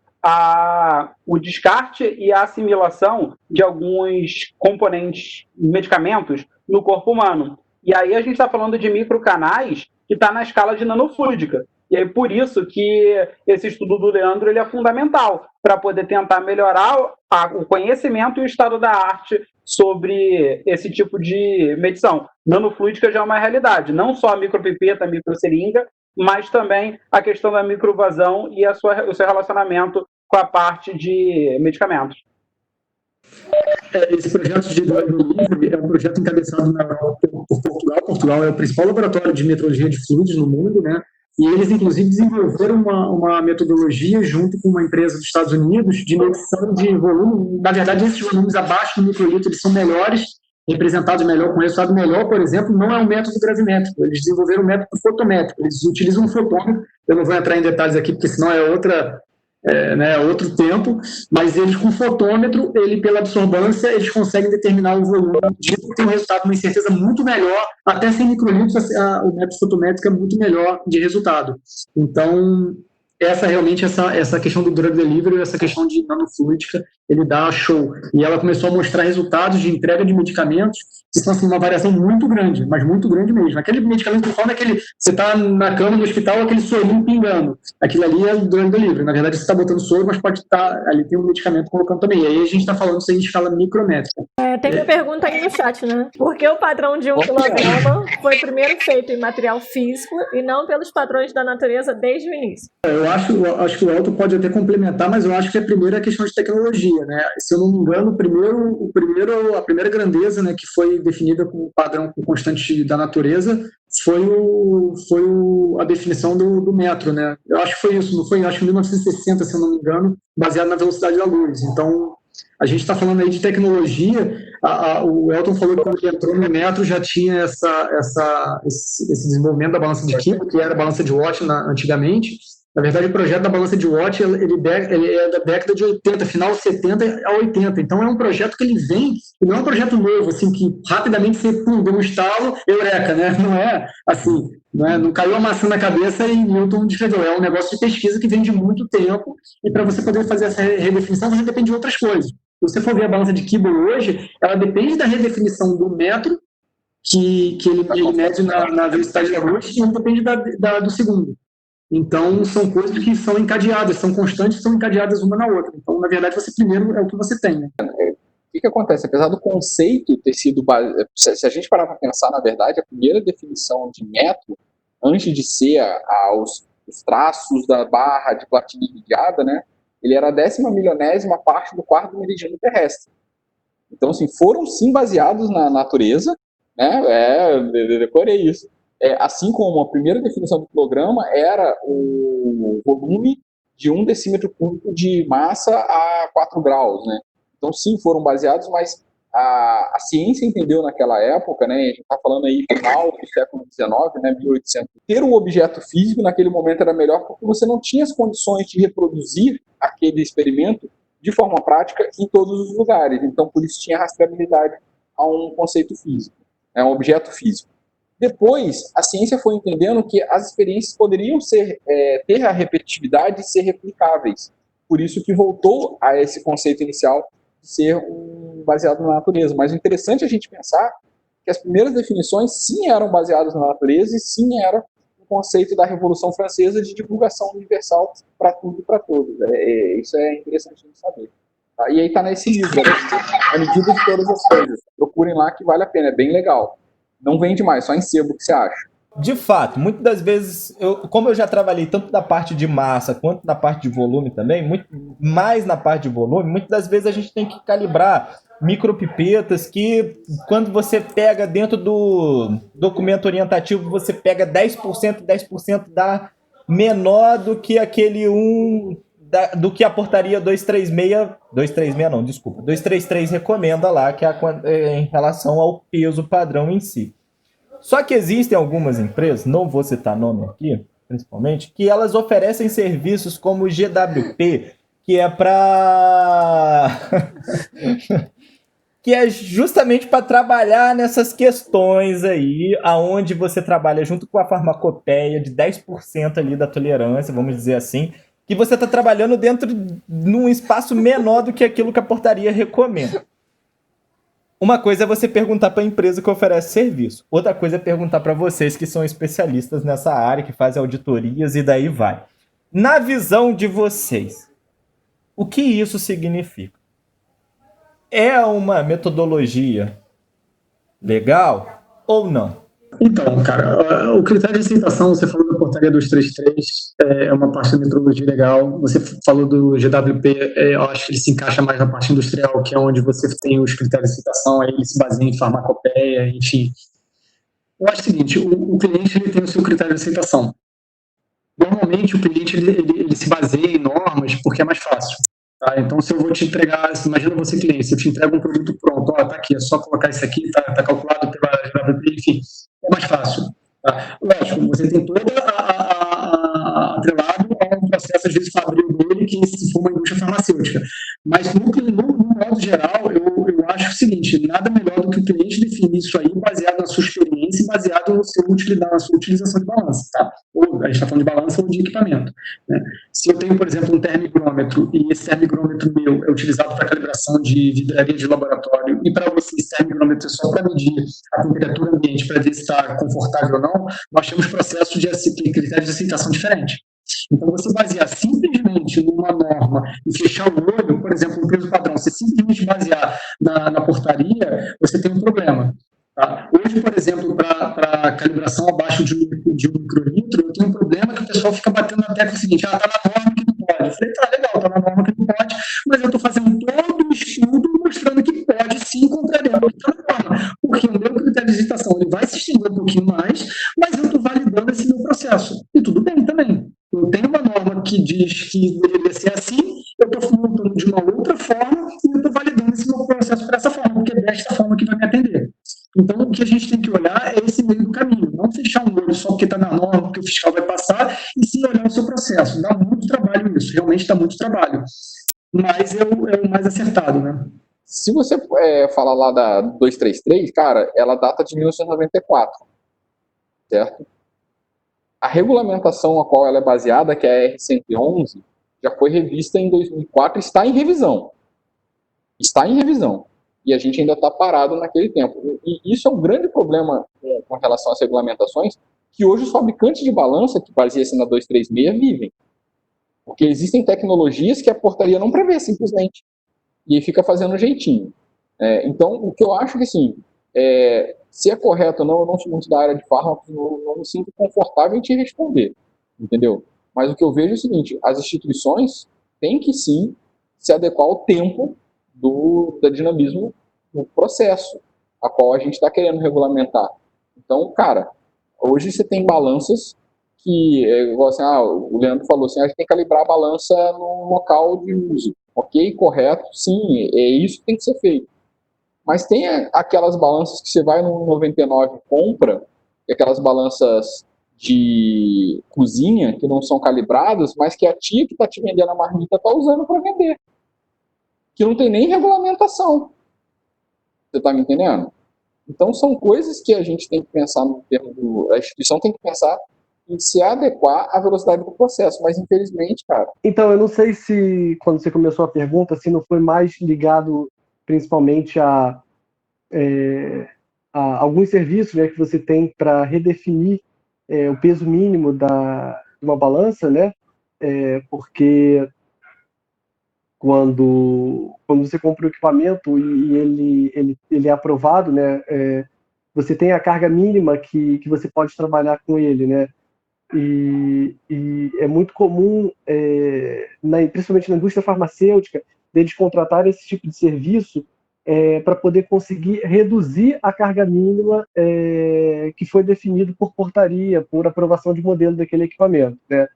o descarte e a assimilação de alguns componentes, medicamentos, no corpo humano. E aí a gente está falando de microcanais que está na escala de nanofluídica. E aí, por isso que esse estudo do Leandro ele é fundamental para poder tentar melhorar o conhecimento e o estado da arte sobre esse tipo de medição. Nanofluídica já é uma realidade, não só a micropipeta, a microseringa, mas também a questão da microvasão e o seu relacionamento com a parte de medicamentos. Esse projeto de Drug Delivery é um projeto encabeçado na Europa por Portugal. Portugal é o principal laboratório de metrologia de fluidos no mundo, né? E eles, inclusive, desenvolveram uma metodologia junto com uma empresa dos Estados Unidos de medição de volume. Na verdade, esses volumes abaixo do microlitro eles são melhores, representados melhor, com resultado melhor, por exemplo, não é um método gravimétrico. Eles desenvolveram um método fotométrico. Eles utilizam um fotômetro. Eu não vou entrar em detalhes aqui, porque senão é outro tempo, mas eles com fotômetro, pela absorbância, eles conseguem determinar o volume, tem um resultado, uma incerteza muito melhor, até sem microlitros, o método fotométrico é muito melhor de resultado. Então, essa questão do drug delivery, essa questão de nanofluídica, ele dá show. E ela começou a mostrar resultados de entrega de medicamentos que são assim, uma variação muito grande, mas muito grande mesmo. Aquele medicamento que fala você está na cama do hospital, aquele sorinho pingando. Aquilo ali é o drug delivery. Na verdade, você está botando soro, mas pode estar ali, tem um medicamento colocando também. E aí a gente está falando isso aí em escala micrométrica. Tem uma pergunta aí no chat, né? Por que o padrão de 1 quilograma foi primeiro feito em material físico e não pelos padrões da natureza desde o início? Eu acho que o Elton pode até complementar, mas eu acho que a primeira é a questão de tecnologia, né? Se eu não me engano, a primeira grandeza, né, que foi definida como padrão com constante da natureza foi a definição do metro, né? Eu acho que foi isso, não foi? Acho que em 1960, se eu não me engano, baseado na velocidade da luz. Então, a gente está falando aí de tecnologia. O Elton falou que quando ele entrou no metro já tinha esse desenvolvimento da balança de Kimball, que era a balança de Watt antigamente. Na verdade, o projeto da balança de Watt ele é da década de 80, final 70 a 80. Então, é um projeto que ele vem, não é um projeto novo, assim, que rapidamente você deu um estalo, eureka, né? Não é assim, não caiu a maçã na cabeça e Newton descreveu. É um negócio de pesquisa que vem de muito tempo e para você poder fazer essa redefinição, você depende de outras coisas. Se você for ver a balança de Kimball hoje, ela depende da redefinição do metro, que ele mede na velocidade da luz, e não depende do segundo. Então, são coisas que são encadeadas, são constantes, são encadeadas uma na outra. Então, na verdade, você primeiro é o que você tem, né? O que acontece? Apesar do conceito ter sido... Se a gente parar para pensar, na verdade, a primeira definição de metro, antes de ser os traços da barra de platina irradiada, né, ele era a 10.000.000ª parte do quarto meridiano terrestre. Então, assim, foram sim baseados na natureza, né? Eu decorei isso. Assim como a primeira definição do programa era o volume de 1 decímetro cúbico de massa a 4 graus, né? Então, sim, foram baseados, mas a ciência entendeu naquela época, né? A gente está falando aí final do século XIX, né? 1800. Ter um objeto físico naquele momento era melhor porque você não tinha as condições de reproduzir aquele experimento de forma prática em todos os lugares. Então, por isso tinha rastreabilidade a um conceito físico, um objeto físico. Depois, a ciência foi entendendo que as experiências poderiam ter a repetitividade e ser replicáveis. Por isso que voltou a esse conceito inicial de ser baseado na natureza. Mas o interessante é a gente pensar que as primeiras definições sim eram baseadas na natureza e sim era o conceito da Revolução Francesa de divulgação universal para tudo e para todos. Isso é interessante de saber. Tá? E aí está nesse livro, A Medida de Todas as Coisas. Procurem lá que vale a pena, é bem legal. Não vende mais, só em sebo, o que você acha? De fato, muitas das vezes, como eu já trabalhei tanto na parte de massa quanto na parte de volume também, muito mais na parte de volume, muitas das vezes a gente tem que calibrar micropipetas que, quando você pega dentro do documento orientativo, você pega 10% dá menor do que aquele do que a portaria 233 recomenda lá, que é em relação ao peso padrão em si. Só que existem algumas empresas, não vou citar nome aqui, principalmente, que elas oferecem serviços como o GWP, que é que é justamente para trabalhar nessas questões aí, aonde você trabalha junto com a farmacopeia de 10% ali da tolerância, vamos dizer assim, que você está trabalhando dentro num espaço menor do que aquilo que a portaria recomenda. Uma coisa é você perguntar para a empresa que oferece serviço. Outra coisa é perguntar para vocês que são especialistas nessa área, que fazem auditorias e daí vai. Na visão de vocês, o que isso significa? É uma metodologia legal ou não? Então, cara, o critério de aceitação, você falou da portaria 233, é uma parte da metodologia legal. Você falou do GWP, eu acho que ele se encaixa mais na parte industrial, que é onde você tem os critérios de aceitação, aí ele se baseia em farmacopeia, enfim. Eu acho o seguinte, o cliente ele tem o seu critério de aceitação. Normalmente, o cliente ele se baseia em normas porque é mais fácil. Tá? Então, se eu vou te entregar, imagina você cliente, se eu te entrego um produto pronto, ó, tá aqui, é só colocar isso aqui, tá calculado pela GWP, enfim, é mais fácil. Tá? Lógico, você tem toda atrelado a um processo, às vezes, fabril dele, que se for uma indústria farmacêutica. Mas, no modo geral, eu acho o seguinte, nada melhor do que o cliente definir isso aí baseado na sua experiência e baseado na sua utilização de balança. Tá? Ou a gente está falando de balança ou de equipamento. Né? Se eu tenho, por exemplo, um termigrômetro e esse termigrômetro meu é utilizado para calibração de vidraria de laboratório e para você esse termigrômetro é só para medir a temperatura ambiente para ver se está confortável ou não, nós temos processo de critérios de aceitação diferente. Então, você basear simplesmente numa norma e fechar o olho, por exemplo, no peso padrão, você simplesmente basear na portaria, você tem um problema. Tá? Hoje, por exemplo, para calibração abaixo de um microlitro, eu tenho um problema que o pessoal fica batendo na tecla seguinte, está na norma que não pode. Eu falei, tá legal, está na norma que não pode, mas eu estou fazendo todo o estudo mostrando que pode sim, contrariando o que está na norma. Porque o meu critério de aceitação ele vai se estender um pouquinho mais, mas eu estou validando esse meu processo. E tudo bem também. Eu tenho uma norma que diz que deveria ser assim, eu estou montando de uma outra forma e eu estou validando esse meu processo por essa forma, porque é desta forma que vai me atender. Então, o que a gente tem que olhar é esse meio do caminho, não fechar um olho só porque está na norma, porque o fiscal vai passar, e sim olhar o seu processo. Dá muito trabalho isso, realmente dá muito trabalho. Mas é o mais acertado, né? Se você falar lá da 233, cara, ela data de 1994, certo? A regulamentação a qual ela é baseada, que é a R111, já foi revista em 2004 e está em revisão. Está em revisão. E a gente ainda está parado naquele tempo. E isso é um grande problema com relação às regulamentações, que hoje os fabricantes de balança, que baseia-se na 236, vivem. Porque existem tecnologias que a portaria não prevê, simplesmente. E aí fica fazendo um jeitinho. Então, o que eu acho que, assim, se é correto ou não, eu não sou muito da área de fármacos, não me sinto confortável em te responder, entendeu? Mas o que eu vejo é o seguinte, as instituições têm que, sim, se adequar ao tempo do dinamismo do processo, a qual a gente está querendo regulamentar. Então, cara, hoje você tem balanças que, igual assim, o Leandro falou assim, a gente tem que calibrar a balança no local de uso. Ok, correto, sim, é isso que tem que ser feito. Mas tem aquelas balanças que você vai no 99 e compra, aquelas balanças de cozinha que não são calibradas, mas que a tia que está te vendendo a marmita está usando para vender. Que não tem nem regulamentação. Você está me entendendo? Então são coisas que a gente tem que pensar no termo a instituição tem que pensar em se adequar à velocidade do processo, mas infelizmente, cara... Então, eu não sei se, quando você começou a pergunta, se não foi mais ligado principalmente a alguns serviços, né, que você tem para redefinir o peso mínimo de uma balança, né, porque quando você compra o equipamento e ele é aprovado, né, você tem a carga mínima que você pode trabalhar com ele, né, e é muito comum, principalmente na indústria farmacêutica, deles contratarem esse tipo de serviço para poder conseguir reduzir a carga mínima que foi definido por portaria, por aprovação de modelo daquele equipamento, né?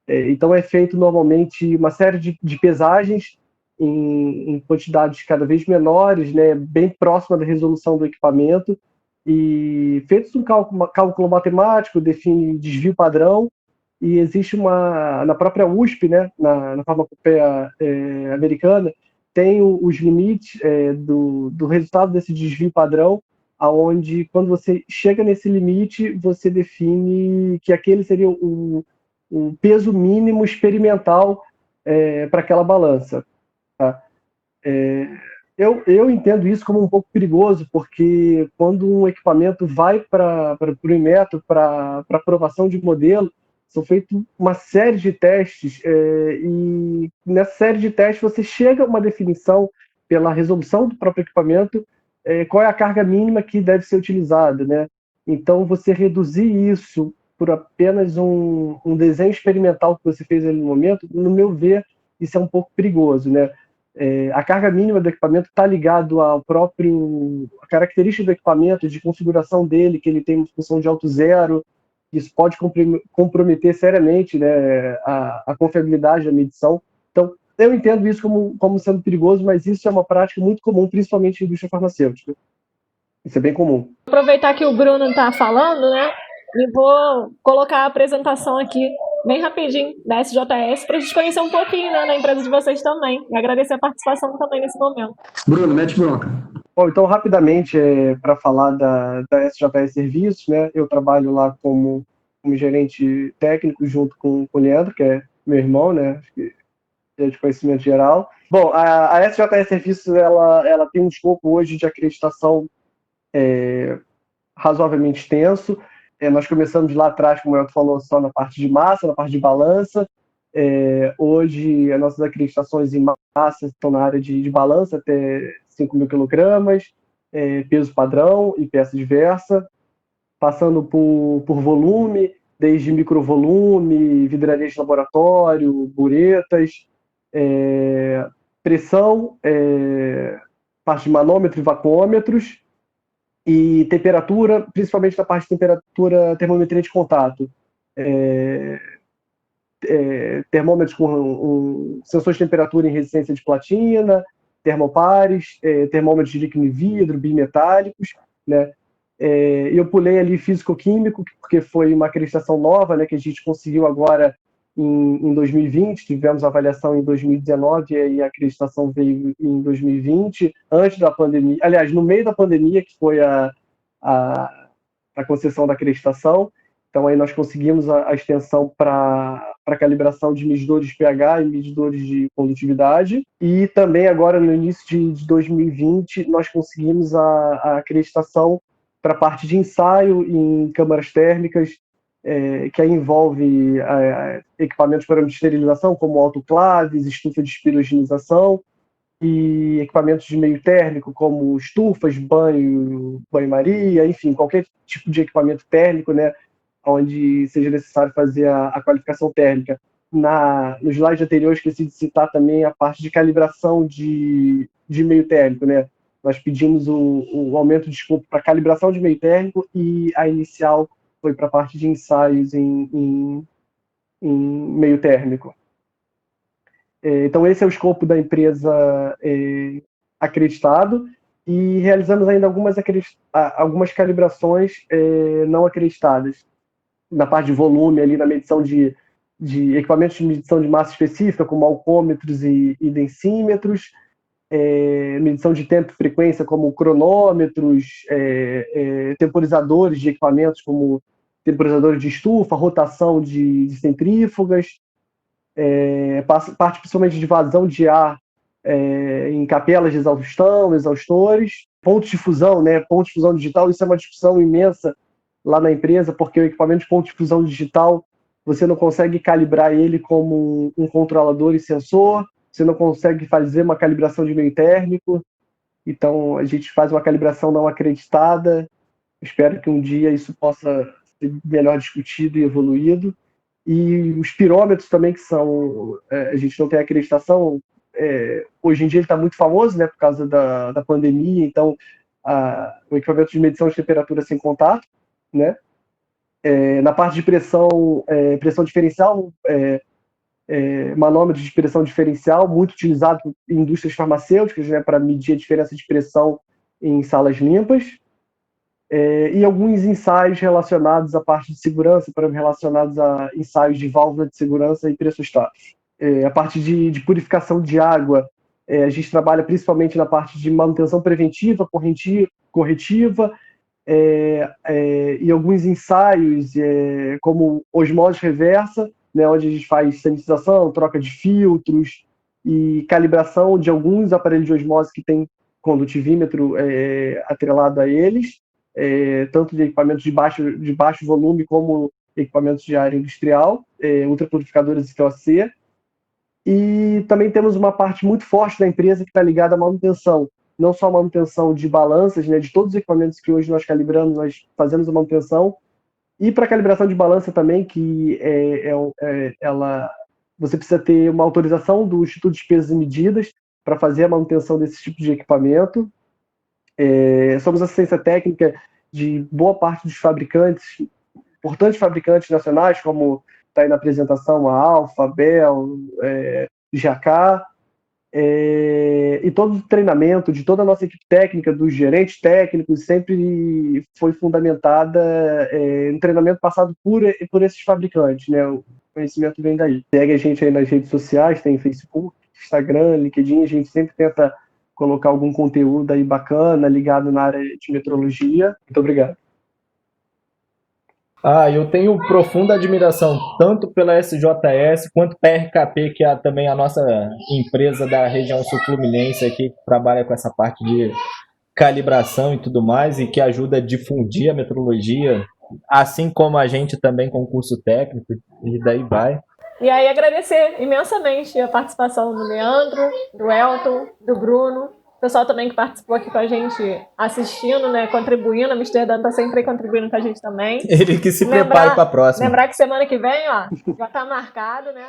Então é feito normalmente uma série de pesagens em quantidades cada vez menores, né, bem próxima da resolução do equipamento, e feito um cálculo matemático, define desvio padrão, e existe na própria USP, né, na farmacopeia americana, tem os limites do resultado desse desvio padrão, aonde quando você chega nesse limite, você define que aquele seria o peso mínimo experimental para aquela balança. Tá? Eu entendo isso como um pouco perigoso, porque quando um equipamento vai para o Inmetro, para aprovação de modelo, são feitos uma série de testes, e nessa série de testes você chega a uma definição, pela resolução do próprio equipamento, qual é a carga mínima que deve ser utilizada, né? Então, você reduzir isso por apenas um desenho experimental que você fez ali no momento, no meu ver, isso é um pouco perigoso, né? A carga mínima do equipamento está ligado à característica do equipamento, de configuração dele, que ele tem uma função de alto zero. Isso pode comprometer seriamente, né, a confiabilidade da medição. Então, eu entendo isso como sendo perigoso, mas isso é uma prática muito comum, principalmente na indústria farmacêutica. Isso é bem comum. Aproveitar que o Bruno está falando, né? E vou colocar a apresentação aqui bem rapidinho da SJS para a gente conhecer um pouquinho, né, da empresa de vocês também. E agradecer a participação também nesse momento. Bruno, mete bronca. Bom, então, rapidamente, para falar da SJS Serviços, né? Eu trabalho lá como gerente técnico junto com o Leandro, que é meu irmão, né? Acho que é de conhecimento geral. Bom, a SJS Serviços, ela tem um escopo hoje de acreditação razoavelmente extenso. Nós começamos lá atrás, como o Elton falou, só na parte de massa, na parte de balança. Hoje, as nossas acreditações em massa estão na área de balança, até 5.000 quilogramas, peso padrão e peça diversa, passando por volume, desde microvolume, vidraria de laboratório, buretas, pressão, parte de manômetro e vacuômetros, e temperatura, principalmente na parte de temperatura, termometria de contato. Termômetros com sensores de temperatura em resistência de platina, termopares, termômetros de líquido e vidro, bimetálicos, né? Eu pulei ali físico-químico, porque foi uma acreditação nova, né, que a gente conseguiu agora em 2020, tivemos a avaliação em 2019 e aí a acreditação veio em 2020, antes da pandemia, aliás, no meio da pandemia, que foi a concessão da acreditação. Então aí nós conseguimos a extensão para calibração de medidores de pH e medidores de condutividade, e também agora no início de 2020 nós conseguimos a acreditação para a parte de ensaio em câmaras térmicas, que aí envolve equipamentos para esterilização, como autoclaves, estufa de espirogenização, e equipamentos de meio térmico, como estufas, banho-maria, enfim, qualquer tipo de equipamento térmico, né, onde seja necessário fazer a qualificação térmica. Nos slides anteriores, esqueci de citar também a parte de calibração de meio térmico, né? Nós pedimos o aumento de escopo para calibração de meio térmico, e a inicial foi para a parte de ensaios em meio térmico. Então, esse é o escopo da empresa acreditado, e realizamos ainda algumas calibrações não acreditadas. Na parte de volume, ali na medição de equipamentos de medição de massa específica, como alcômetros e densímetros, medição de tempo e frequência, como cronômetros, temporizadores de equipamentos, como temporizadores de estufa, rotação de centrífugas, parte principalmente de vazão de ar em capelas de exaustão, exaustores, pontos de fusão, né? Ponto de fusão digital, isso é uma discussão imensa lá na empresa, porque o equipamento de ponto de fusão digital, você não consegue calibrar ele como um controlador e sensor, você não consegue fazer uma calibração de meio térmico, então a gente faz uma calibração não acreditada. Espero que um dia isso possa ser melhor discutido e evoluído. E os pirômetros também, que são... a gente não tem acreditação. Hoje em dia ele está muito famoso, né, por causa da pandemia, então o equipamento de medição de temperatura sem contato, né? Na parte de pressão diferencial, manômetro de pressão diferencial, muito utilizado em indústrias farmacêuticas, né, para medir a diferença de pressão em salas limpas, e alguns ensaios relacionados à parte de segurança, relacionados a ensaios de válvula de segurança e pressostatos. A parte de purificação de água, a gente trabalha principalmente na parte de manutenção preventiva, corretiva, e alguns ensaios, como osmose reversa, né, onde a gente faz sanitização, troca de filtros e calibração de alguns aparelhos de osmose que têm condutivímetro atrelado a eles, tanto de equipamentos de baixo volume como equipamentos de área industrial, ultrapurificadores ITOC. E também temos uma parte muito forte da empresa que está ligada à manutenção, não só a manutenção de balanças, né, de todos os equipamentos que hoje nós calibramos, nós fazemos a manutenção, e para a calibração de balança também, que você precisa ter uma autorização do Instituto de Pesos e Medidas para fazer a manutenção desse tipo de equipamento. Somos assistência técnica de boa parte dos fabricantes, importantes fabricantes nacionais, como está aí na apresentação a Alfa, a Bell, GK, e todo o treinamento de toda a nossa equipe técnica, dos gerentes técnicos, sempre foi fundamentada no treinamento passado por esses fabricantes, né? O conhecimento vem daí. Segue a gente aí nas redes sociais, tem Facebook, Instagram, LinkedIn, a gente sempre tenta colocar algum conteúdo aí bacana, ligado na área de metrologia. Muito obrigado. Eu tenho profunda admiração tanto pela SJS quanto pela RKP, que é também a nossa empresa da região sul-fluminense aqui, que trabalha com essa parte de calibração e tudo mais, e que ajuda a difundir a metrologia, assim como a gente também com o curso técnico, e daí vai. E aí agradecer imensamente a participação do Leandro, do Elton, do Bruno, o pessoal também que participou aqui com a gente assistindo, né, contribuindo. A Amsterdã está sempre contribuindo com a gente também. Ele que se prepare para a próxima. Lembrar que semana que vem, ó, já está marcado, né?